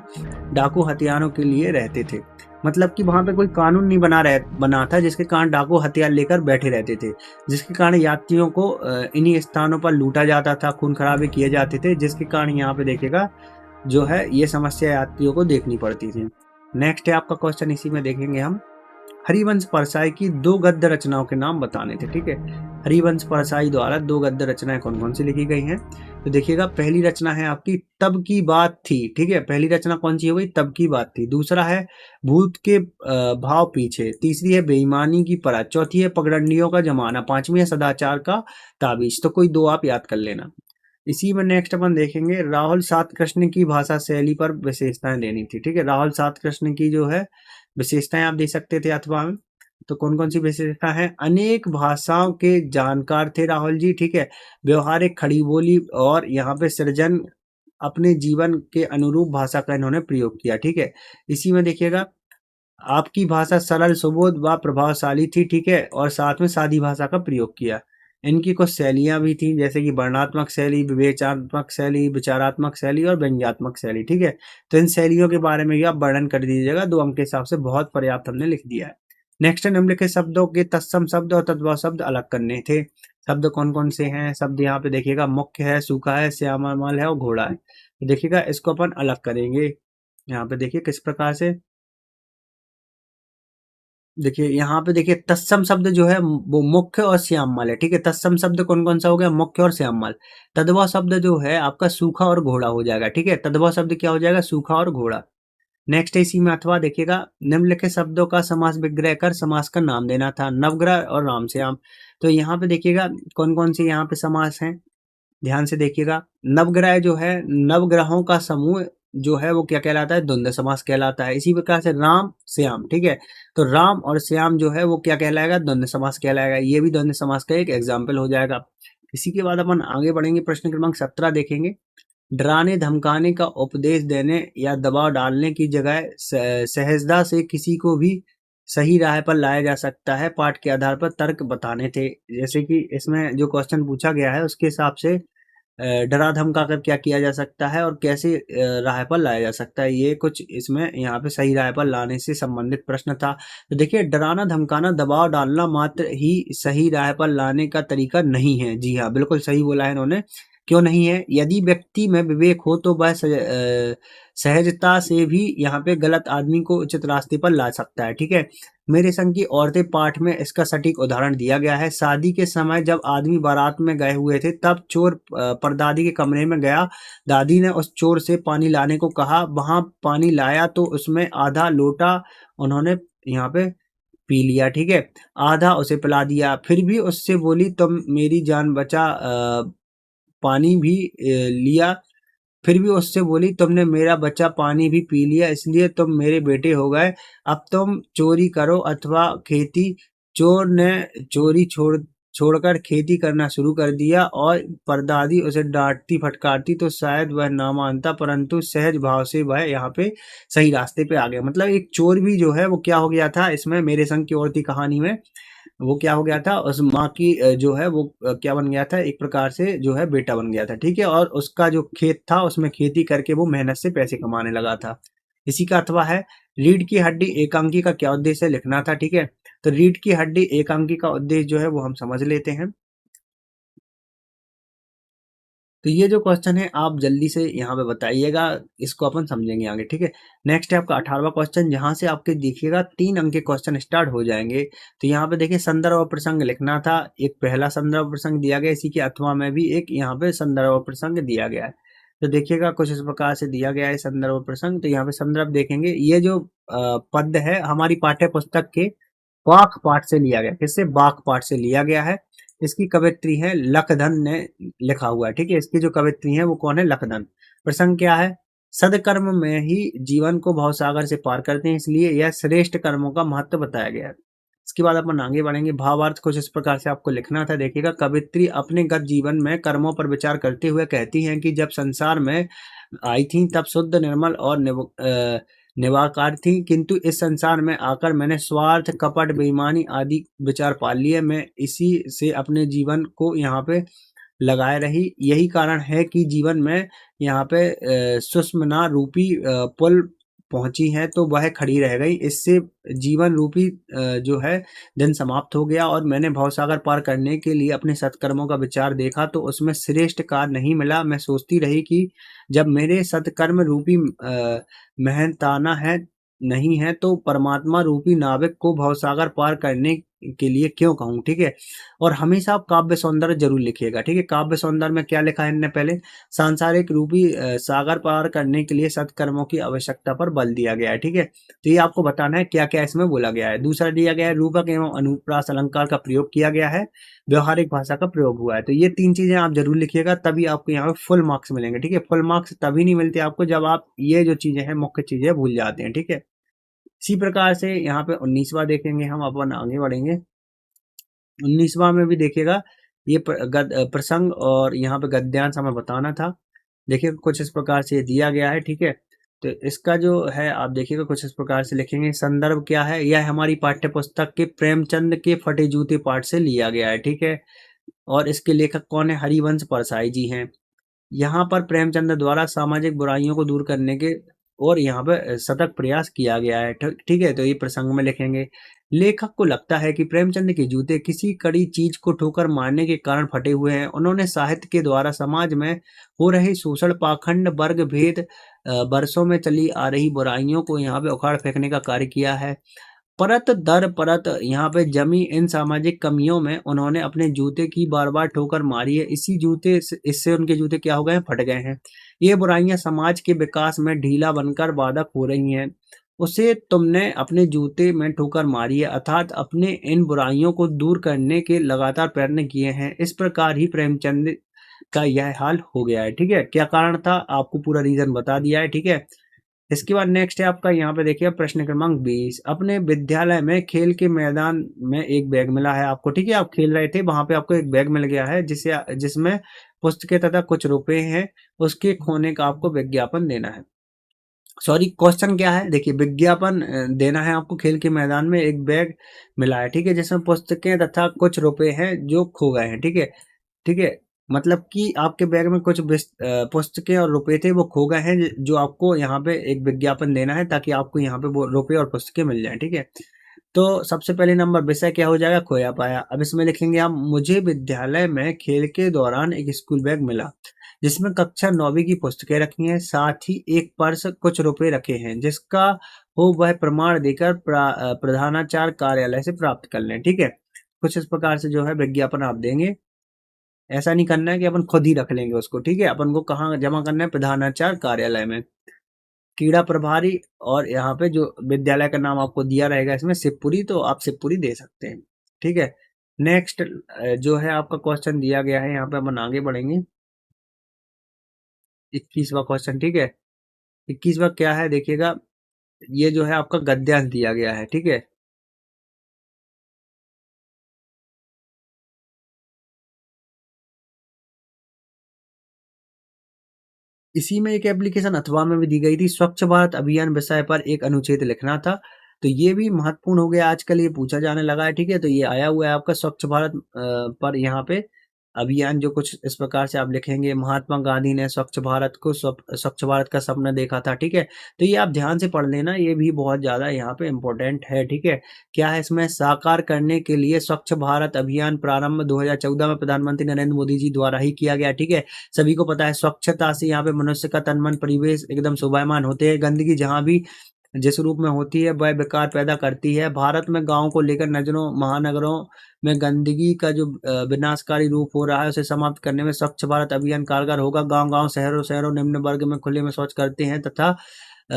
डाकू हथियारों के लिए रहते थे। मतलब कि वहां पे कोई कानून नहीं बना था, जिसके कारण डाकू हथियार लेकर बैठे रहते थे, जिसके कारण यात्रियों को इन्हीं स्थानों पर लूटा जाता था, खून खराबे किए जाते थे, जिसके कारण यहाँ पे देखिएगा जो है ये समस्या यात्रियों को देखनी पड़ती थी। नेक्स्ट है आपका क्वेश्चन, इसी में देखेंगे हम, हरिवंश परसाई की 2 गद्य रचनाओं के नाम बताने थे, ठीक है। हरिवंश परसाई द्वारा 2 गद्य रचनाएं कौन कौन सी लिखी गई हैं। तो देखिएगा, पहली रचना है आपकी तब की बात थी, ठीक है। पहली रचना कौन सी हो गई, तब की बात थी। दूसरा है भूत के भाव पीछे। तीसरी है बेईमानी की परत। चौथी है पगडंडियों का जमाना। पांचवी है सदाचार का ताबीज। तो कोई 2 आप याद कर लेना। इसी में नेक्स्ट अपन देखेंगे, राहुल सात कृष्ण की भाषा शैली पर विशेषताएं देनी थी, ठीक है। राहुल सात कृष्ण की जो है विशेषताएं आप दे सकते थे अथवा में, तो कौन कौन सी विशेषता है, अनेक भाषाओं के जानकार थे राहुल जी, ठीक है। व्यवहारिक खड़ी बोली और यहाँ पे सृजन, अपने जीवन के अनुरूप भाषा का इन्होंने प्रयोग किया, ठीक है। इसी में देखिएगा, आपकी भाषा सरल सुबोध व प्रभावशाली थी, ठीक है, और साथ में सादी भाषा का प्रयोग किया। इनकी कुछ शैलियां भी थी, जैसे कि वर्णनात्मक शैली, विवेचनात्मक शैली, विचारात्मक शैली और व्यंग्यात्मक शैली, ठीक है। तो इन शैलियों के बारे में भी आप वर्णन कर दीजिएगा, 2 अंक के हिसाब से बहुत पर्याप्त हमने लिख दिया है। नेक्स्ट, निम्नलिखित शब्दों के तत्सम शब्द और तद्भव शब्द अलग करने थे। शब्द कौन कौन से हैं, शब्द यहाँ पे देखिएगा, मुख्य है, सूखा है, श्यामल है और घोड़ा है। तो देखिएगा, इसको अपन अलग करेंगे। यहाँ पे देखिए किस प्रकार से, देखिए यहाँ पे देखिए, तत्सम शब्द जो है वो मुख्य और श्यामल है, ठीक है। तत्सम शब्द कौन कौन सा हो गया, मुख्य और श्यामल। तद्भव शब्द जो है आपका सूखा और घोड़ा हो जाएगा, ठीक है। तद्भव शब्द क्या हो जाएगा, सूखा और घोड़ा। नेक्स्ट इसी में अथवा देखिएगा, निम्नलिखित शब्दों का समास विग्रह कर समास का नाम देना था, नवग्रह और रामश्याम। तो यहाँ पे देखिएगा कौन कौन से यहाँ पे समास हैं, ध्यान से देखिएगा। नवग्रह जो है, नवग्रहों का समूह जो है वो क्या कहलाता है, द्वंद्व समास कहलाता है। इसी प्रकार से राम श्याम, ठीक है, तो राम और श्याम जो है वो क्या कहलाएगा, द्वंद्व समास कहलाएगा। ये भी द्वंद्व समास का एक एग्जाम्पल हो जाएगा। इसी के बाद अपन आगे बढ़ेंगे, प्रश्न क्रमांक 17 देखेंगे। डराने धमकाने का उपदेश देने या दबाव डालने की जगह सहजता से किसी को भी सही राह पर लाया जा सकता है, पाठ के आधार पर तर्क बताने थे। जैसे कि इसमें जो क्वेश्चन पूछा गया है उसके हिसाब से डरा धमका कर क्या किया जा सकता है और कैसे राह पर लाया जा सकता है, ये कुछ इसमें यहाँ पे सही राह पर लाने से संबंधित प्रश्न था। तो देखिए, डराना धमकाना दबाव डालना मात्र ही सही राह पर लाने का तरीका नहीं है। जी हाँ, बिल्कुल सही बोला है इन्होंने। क्यों नहीं है? यदि व्यक्ति में विवेक हो तो वह सहजता से भी यहाँ पे गलत आदमी को उचित रास्ते पर ला सकता है, ठीक है। मेरे संग की औरतें पाठ में इसका सटीक उदाहरण दिया गया है। शादी के समय जब आदमी बारात में गए हुए थे तब चोर परदादी के कमरे में गया। दादी ने उस चोर से पानी लाने को कहा, वहां पानी लाया तो उसमें आधा लोटा उन्होंने यहाँ पे पी लिया, ठीक है, आधा उसे पिला दिया। फिर भी उससे बोली, तुम मेरी जान बचा पानी भी लिया। फिर भी उससे बोली, तुमने मेरा बच्चा पानी भी पी लिया, इसलिए तुम मेरे बेटे हो गए। अब तुम चोरी करो अथवा खेती। चोर ने चोरी छोड़कर खेती करना शुरू कर दिया और परदादी उसे डांटती फटकारती तो शायद वह ना मानता, परंतु सहज भाव से वह यहाँ पे सही रास्ते पे आ गया। मतलब एक चोर भी जो है वो क्या हो गया था इसमें, मेरे संग की औरत कहानी में वो क्या हो गया था, उस माँ की जो है वो क्या बन गया था, एक प्रकार से जो है बेटा बन गया था, ठीक है। और उसका जो खेत था उसमें खेती करके वो मेहनत से पैसे कमाने लगा था। इसी का अथवा है, रीढ़ की हड्डी एकांकी का क्या उद्देश्य है, लिखना था, ठीक है। तो रीढ़ की हड्डी एकांकी का उद्देश्य जो है वो हम समझ लेते हैं। तो ये जो क्वेश्चन है आप जल्दी से यहाँ पे बताइएगा, इसको अपन समझेंगे आगे, ठीक है। नेक्स्ट है आपका 18वां क्वेश्चन, जहाँ से आपके देखिएगा 3 अंक के क्वेश्चन स्टार्ट हो जाएंगे। तो यहाँ पे देखिए संदर्भ और प्रसंग लिखना था, एक पहला संदर्भ प्रसंग दिया गया, इसी के अथवा में भी एक यहाँ पे संदर्भ और प्रसंग दिया गया है। तो देखिएगा कुछ इस प्रकार से दिया गया है संदर्भ और प्रसंग। तो यहाँ पे संदर्भ देखेंगे, ये जो पद है हमारी पाठ्य पुस्तक के बाख पाठ से लिया गया, किससे, बाख पाठ से लिया गया है। इसकी कवित्री है लखधन ने लिखा हुआ है, ठीक है। इसकी जो कवित्री है वो कौन है, लखधन। प्रसंग क्या है, सदकर्म में ही जीवन को भवसागर से पार करते हैं, इसलिए यह श्रेष्ठ कर्मों का महत्व बताया गया है। इसके बाद अपन आगे बढ़ेंगे, भावार्थ कुछ इस प्रकार से आपको लिखना था। देखिएगा, कवित्री अपने गत जीवन में कर्मों पर विचार करते हुए कहती हैं कि जब संसार में आई थी तब शुद्ध निर्मल और निवाकार थी, किंतु इस संसार में आकर मैंने स्वार्थ कपट बेईमानी आदि विचार पाल लिए। मैं इसी से अपने जीवन को यहाँ पे लगाए रही। यही कारण है कि जीवन में यहाँ पे सुषमना रूपी पुल पहुंची है तो वह खड़ी रह गई। इससे जीवन रूपी जो है दिन समाप्त हो गया और मैंने भवसागर पार करने के लिए अपने सत्कर्मों का विचार देखा तो उसमें श्रेष्ठ कार्य नहीं मिला। मैं सोचती रही कि जब मेरे सत्कर्म रूपी मेहनताना है नहीं है तो परमात्मा रूपी नाविक को भवसागर पार करने के लिए क्यों कहूँ, ठीक है। और हमेशा आप काव्य सौंदर्य जरूर लिखिएगा, ठीक है। काव्य सौंदर्य में क्या लिखा है इनने, पहले सांसारिक रूपी सागर पार करने के लिए सत्कर्मों की आवश्यकता पर बल दिया गया है, ठीक है। तो ये आपको बताना है क्या क्या इसमें बोला गया है। दूसरा दिया गया है, रूपक एवं अनुप्रास अलंकार का प्रयोग किया गया है, व्यवहारिक भाषा का प्रयोग हुआ है। तो ये 3 चीजें आप जरूर लिखिएगा, तभी आपको यहाँ पे फुल मार्क्स मिलेंगे, ठीक है। फुल मार्क्स तभी नहीं मिलते आपको जब आप ये जो चीजें हैं, मुख्य चीजें भूल जाते हैं, ठीक है। इसी प्रकार से यहाँ पे 19वां देखेंगे हम, अपन आगे बढ़ेंगे। 19वां में भी देखिएगा, ये प्रसंग और यहाँ पे गद्यांश हमें बताना था। देखिए कुछ इस प्रकार से दिया गया है, ठीक है। तो इसका जो है आप देखिएगा कुछ इस प्रकार से लिखेंगे। संदर्भ क्या है, यह हमारी पाठ्य पुस्तक के प्रेमचंद के फटे जूते पाठ से लिया गया है, ठीक है। और इसके लेखक कौन है, हरिवंश परसाई जी हैं। यहाँ पर प्रेमचंद द्वारा सामाजिक बुराइयों को दूर करने के और यहाँ पे सतत प्रयास किया गया है, ठीक है। तो ये प्रसंग में लिखेंगे। लेखक को लगता है कि प्रेमचंद के जूते किसी कड़ी चीज को ठोकर मारने के कारण फटे हुए हैं। उन्होंने साहित्य के द्वारा समाज में हो रहे शोषण, पाखंड, वर्ग भेद, बरसों में चली आ रही बुराइयों को यहाँ पे उखाड़ फेंकने का कार्य किया है। परत दर परत यहाँ पे जमी इन सामाजिक कमियों में उन्होंने अपने जूते की बार-बार ठोकर मारी है। इसी जूते से इससे उनके जूते क्या हो गए हैं? फट गए हैं। ये बुराइयाँ समाज के विकास में ढीला बनकर बाधक हो रही हैं। उसे तुमने अपने जूते में ठोकर मारी है, अर्थात अपने इन बुराइयों को दूर करने के लगातार प्रयत्न किए हैं। इस प्रकार ही प्रेमचंद का यह हाल हो गया है। ठीक है? क्या कारण था? आपको पूरा रीज़न बता दिया है। ठीक है? इसके बाद नेक्स्ट है आपका, यहाँ पे देखिए प्रश्न क्रमांक 20। अपने विद्यालय में खेल के मैदान में एक बैग मिला है आपको। ठीक है? आप खेल रहे थे, वहाँ पे आपको एक बैग मिल गया है जिसमें पुस्तकें तथा कुछ रुपए हैं। उसके खोने का आपको विज्ञापन देना है। सॉरी, क्वेश्चन क्या है? देखिए, विज्ञापन देना है आपको। खेल के मैदान में एक बैग मिला है, ठीक है, जिसमें पुस्तकें तथा कुछ रुपए हैं जो खो गए हैं। ठीक है? ठीक है? मतलब कि आपके बैग में कुछ पुस्तकें और रुपए थे, वो खो गए हैं, जो आपको यहाँ पे एक विज्ञापन देना है ताकि आपको यहाँ पे वो रुपए और पुस्तकें मिल जाएं। ठीक है? तो सबसे पहले नंबर विषय क्या हो जाएगा? खोया पाया। अब इसमें लिखेंगे आप, मुझे विद्यालय में खेल के दौरान एक स्कूल बैग मिला जिसमें कक्षा 9वीं की पुस्तकें रखी हैं, साथ ही एक पर्स, कुछ रुपए रखे हैं, जिसका हो वह प्रमाण देकर प्रधानाचार्य कार्यालय से प्राप्त कर लें। ठीक है? कुछ इस प्रकार से जो है विज्ञापन आप देंगे। ऐसा नहीं करना है कि अपन खुद ही रख लेंगे उसको। ठीक है? अपन को कहाँ जमा करना है? प्रधानाचार्य कार्यालय में। कीड़ा प्रभारी, और यहाँ पे जो विद्यालय का नाम आपको दिया रहेगा इसमें शिवपुरी, तो आप शिवपुरी दे सकते हैं। ठीक है? नेक्स्ट जो है आपका क्वेश्चन दिया गया है, यहाँ पे अपन आगे बढ़ेंगे। 21वां क्वेश्चन। ठीक है? 21वां क्या है देखिएगा, ये जो है आपका गद्यांश दिया गया है। ठीक है? इसी में एक एप्लीकेशन अथवा में भी दी गई थी, स्वच्छ भारत अभियान विषय पर एक अनुच्छेद लिखना था। तो ये भी महत्वपूर्ण हो गया, आजकल ये पूछा जाने लगा है। ठीक है? तो ये आया हुआ है आपका स्वच्छ भारत पर यहाँ पे अभियान, जो कुछ इस प्रकार से आप लिखेंगे, महात्मा गांधी ने स्वच्छ भारत को स्वच्छ भारत का सपना देखा था। ठीक है? तो ये आप ध्यान से पढ़ लेना, ये भी बहुत ज्यादा यहाँ पे इम्पोर्टेंट है। ठीक है? क्या है इसमें? साकार करने के लिए स्वच्छ भारत अभियान प्रारंभ 2014 में प्रधानमंत्री नरेंद्र मोदी जी द्वारा ही किया गया। ठीक है? सभी को पता है, स्वच्छता से यहाँ पे मनुष्य का तन मन परिवेश एकदम शोभायमान होते हैं। गंदगी जहाँ भी जिस रूप में होती है वह विकार पैदा करती है। भारत में गांव को लेकर नजरों महानगरों में गंदगी का जो विनाशकारी रूप हो रहा है, उसे समाप्त करने में स्वच्छ भारत अभियान कारगर होगा। गांव गांव, शहरों शहरों निम्न वर्ग में खुले में शौच करते हैं तथा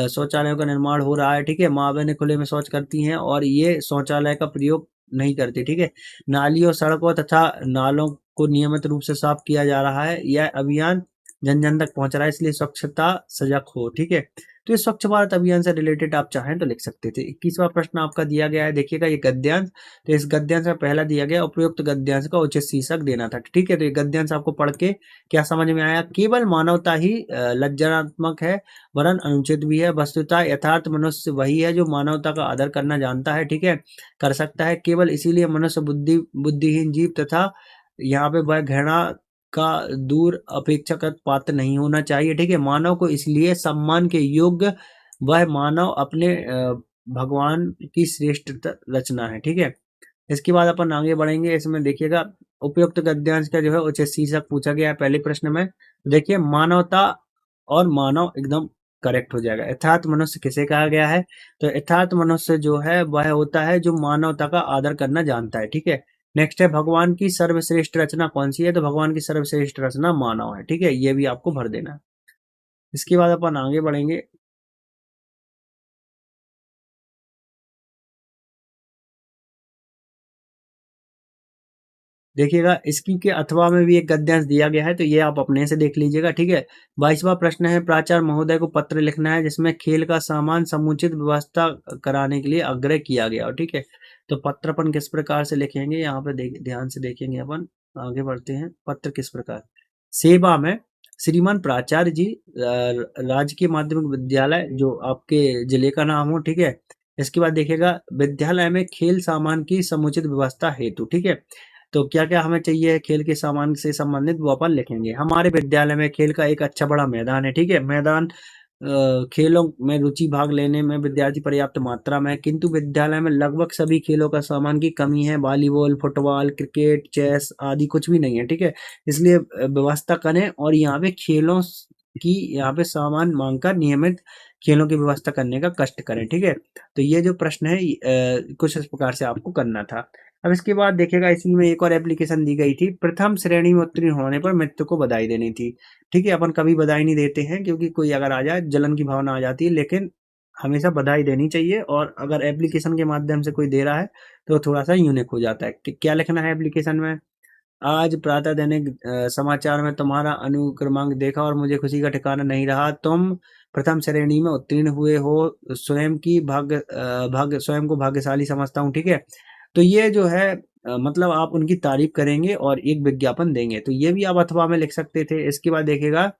शौचालयों का निर्माण हो रहा है। ठीक है? माँ बहनें खुले में शौच करती हैं और ये शौचालय का प्रयोग नहीं करती। ठीक है? नालियों, सड़कों तथा नालों को नियमित रूप से साफ किया जा रहा है। यह अभियान जन जन तक पहुंच रहा है, इसलिए स्वच्छता सजग हो। ठीक है? तो ये स्वच्छ भारत अभियान से रिलेटेड आप चाहें तो लिख सकते थे। 21वां प्रश्न आपका दिया गया है, देखिएगा ये गद्यांश। तो इस गद्यांश में पहला दिया गया, उपयुक्त गद्यांश का उचित शीर्षक देना था। ठीक है? तो ये गद्यांश आपको पढ़ के क्या समझ में आया? केवल मानवता ही लज्जात्मक है, वरन अनुचित भी है। वस्तुतः यथार्थ मनुष्य वही है जो मानवता का आदर करना जानता है। ठीक है? कर सकता है। केवल इसीलिए मनुष्य बुद्धिहीन जीव तथा यहाँ पे वह घृणा का दूर अपेक्षाकृत पात्र नहीं होना चाहिए। ठीक है? मानव को इसलिए सम्मान के योग्य वह मानव अपने भगवान की श्रेष्ठ रचना है। ठीक है? इसके बाद अपन आगे बढ़ेंगे। इसमें देखिएगा, उपयुक्त गद्यांश का जो है उचित शीर्षक पूछा गया है पहले प्रश्न में। देखिए, मानवता और मानव एकदम करेक्ट हो जाएगा। यथार्थ मनुष्य किसे कहा गया है? तो यथार्थ मनुष्य जो है वह होता है जो मानवता का आदर करना जानता है। ठीक है? नेक्स्ट है, भगवान की सर्वश्रेष्ठ रचना कौन सी है? तो भगवान की सर्वश्रेष्ठ रचना मानव है। ठीक है? ये भी आपको भर देना है। इसके बाद अपन आगे बढ़ेंगे। देखिएगा, इसकी के अथवा में भी एक गद्यांश दिया गया है, तो ये आप अपने से देख लीजिएगा। ठीक है? 22वां प्रश्न है, प्राचार्य महोदय को पत्र लिखना है जिसमें खेल का सामान समुचित व्यवस्था कराने के लिए आग्रह किया गया हो। ठीक है? तो पत्र अपन किस प्रकार से लिखेंगे, यहाँ पे ध्यान से देखेंगे अपन। आगे बढ़ते हैं। पत्र किस प्रकार? सेवा में श्रीमान प्राचार्य जी, राजकीय माध्यमिक विद्यालय जो आपके जिले का नाम हो। ठीक है? इसके बाद देखिएगा, विद्यालय में खेल सामान की समुचित व्यवस्था हेतु। ठीक है? तो क्या-क्या हमें चाहिए खेल के सामान से संबंधित, वो अपन लिखेंगे। हमारे विद्यालय में खेल का एक अच्छा बड़ा मैदान है। ठीक है? मैदान खेलों में रुचि भाग लेने में विद्यार्थी पर्याप्त मात्रा में है, किंतु विद्यालय में लगभग सभी खेलों का सामान की कमी है। वॉलीबॉल, फुटबॉल, क्रिकेट, चेस आदि कुछ भी नहीं है। ठीक है? इसलिए व्यवस्था करें और यहाँ पे खेलों की यहाँ पे सामान मांग कर नियमित खेलों की व्यवस्था करने का कष्ट करें। ठीक है, तो ये जो प्रश्न है कुछ इस प्रकार से आपको करना था। अब इसके बाद देखिएगा, इसी में एक और एप्लीकेशन दी गई थी, प्रथम श्रेणी में उत्तीर्ण होने पर मित्र को बधाई देनी थी। ठीक है, अपन कभी बधाई नहीं देते हैं क्योंकि कोई अगर आ जाए जलन की भावना आ जाती है, लेकिन हमेशा बधाई देनी चाहिए। और अगर एप्लीकेशन के माध्यम से कोई दे रहा है तो थोड़ा सा यूनिक हो जाता है। क्या लिखना है एप्लीकेशन में? आज प्रातः दैनिक समाचार में तुम्हारा अनुक्रमांक देखा और मुझे खुशी का ठिकाना नहीं रहा। तुम प्रथम श्रेणी में उत्तीर्ण हुए हो, स्वयं को भाग्यशाली समझता हूँ। ठीक है, तो ये जो है मतलब आप उनकी तारीफ करेंगे और एक विज्ञापन देंगे, तो ये भी आप अथवा में लिख सकते थे। इसके बाद देखिएगा,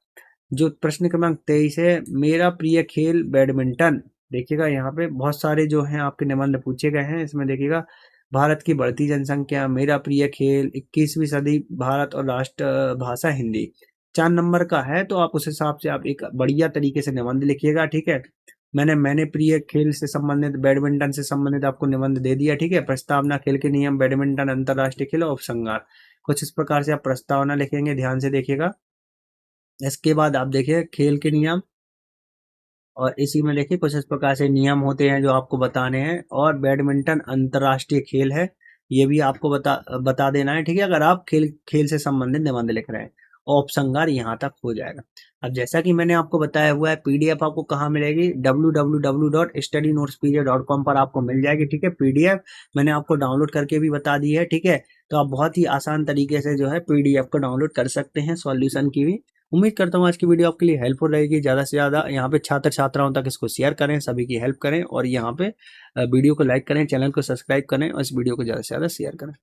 जो प्रश्न क्रमांक 23 है, मेरा प्रिय खेल बैडमिंटन। देखिएगा यहाँ पे बहुत सारे जो हैं आपके निबंध पूछे गए हैं। इसमें देखिएगा, भारत की बढ़ती जनसंख्या, मेरा प्रिय खेल, 21वीं सदी, भारत और राष्ट्र भाषा हिंदी। 4 नंबर का है, तो आप उस हिसाब से आप एक बढ़िया तरीके से निबंध लिखिएगा। ठीक है, मैंने प्रिय खेल से संबंधित, बैडमिंटन से संबंधित आपको निबंध दे दिया। ठीक है, प्रस्तावना, खेल के नियम, बैडमिंटन अंतरराष्ट्रीय खेल और उपसंहार। कुछ इस प्रकार से आप प्रस्तावना लिखेंगे, ध्यान से देखिएगा। इसके बाद आप देखिए खेल के नियम, और इसी में देखिए कुछ इस प्रकार से नियम होते हैं जो आपको बताने हैं। और बैडमिंटन अंतर्राष्ट्रीय खेल है, ये भी आपको बता देना है। ठीक है, अगर आप खेल खेल से संबंधित निबंध लिख रहे हैं, और उपसंहार यहाँ तक हो जाएगा। अब जैसा कि मैंने आपको बताया हुआ है, पीडीएफ आपको कहाँ मिलेगी? www.studynotespedia.com पर आपको मिल जाएगी। ठीक है, पीडीएफ मैंने आपको डाउनलोड करके भी बता दी है। ठीक है, तो आप बहुत ही आसान तरीके से जो है पीडीएफ को डाउनलोड कर सकते हैं, सॉल्यूशन की भी। उम्मीद करता हूँ आज की वीडियो आपके लिए हेल्पफुल रहेगी। ज़्यादा से ज़्यादा यहाँ पे छात्र छात्राओं तक इसको शेयर करें, सभी की हेल्प करें, और यहाँ पे वीडियो को लाइक करें, चैनल को सब्सक्राइब करें, और इस वीडियो को ज़्यादा से ज़्यादा शेयर करें।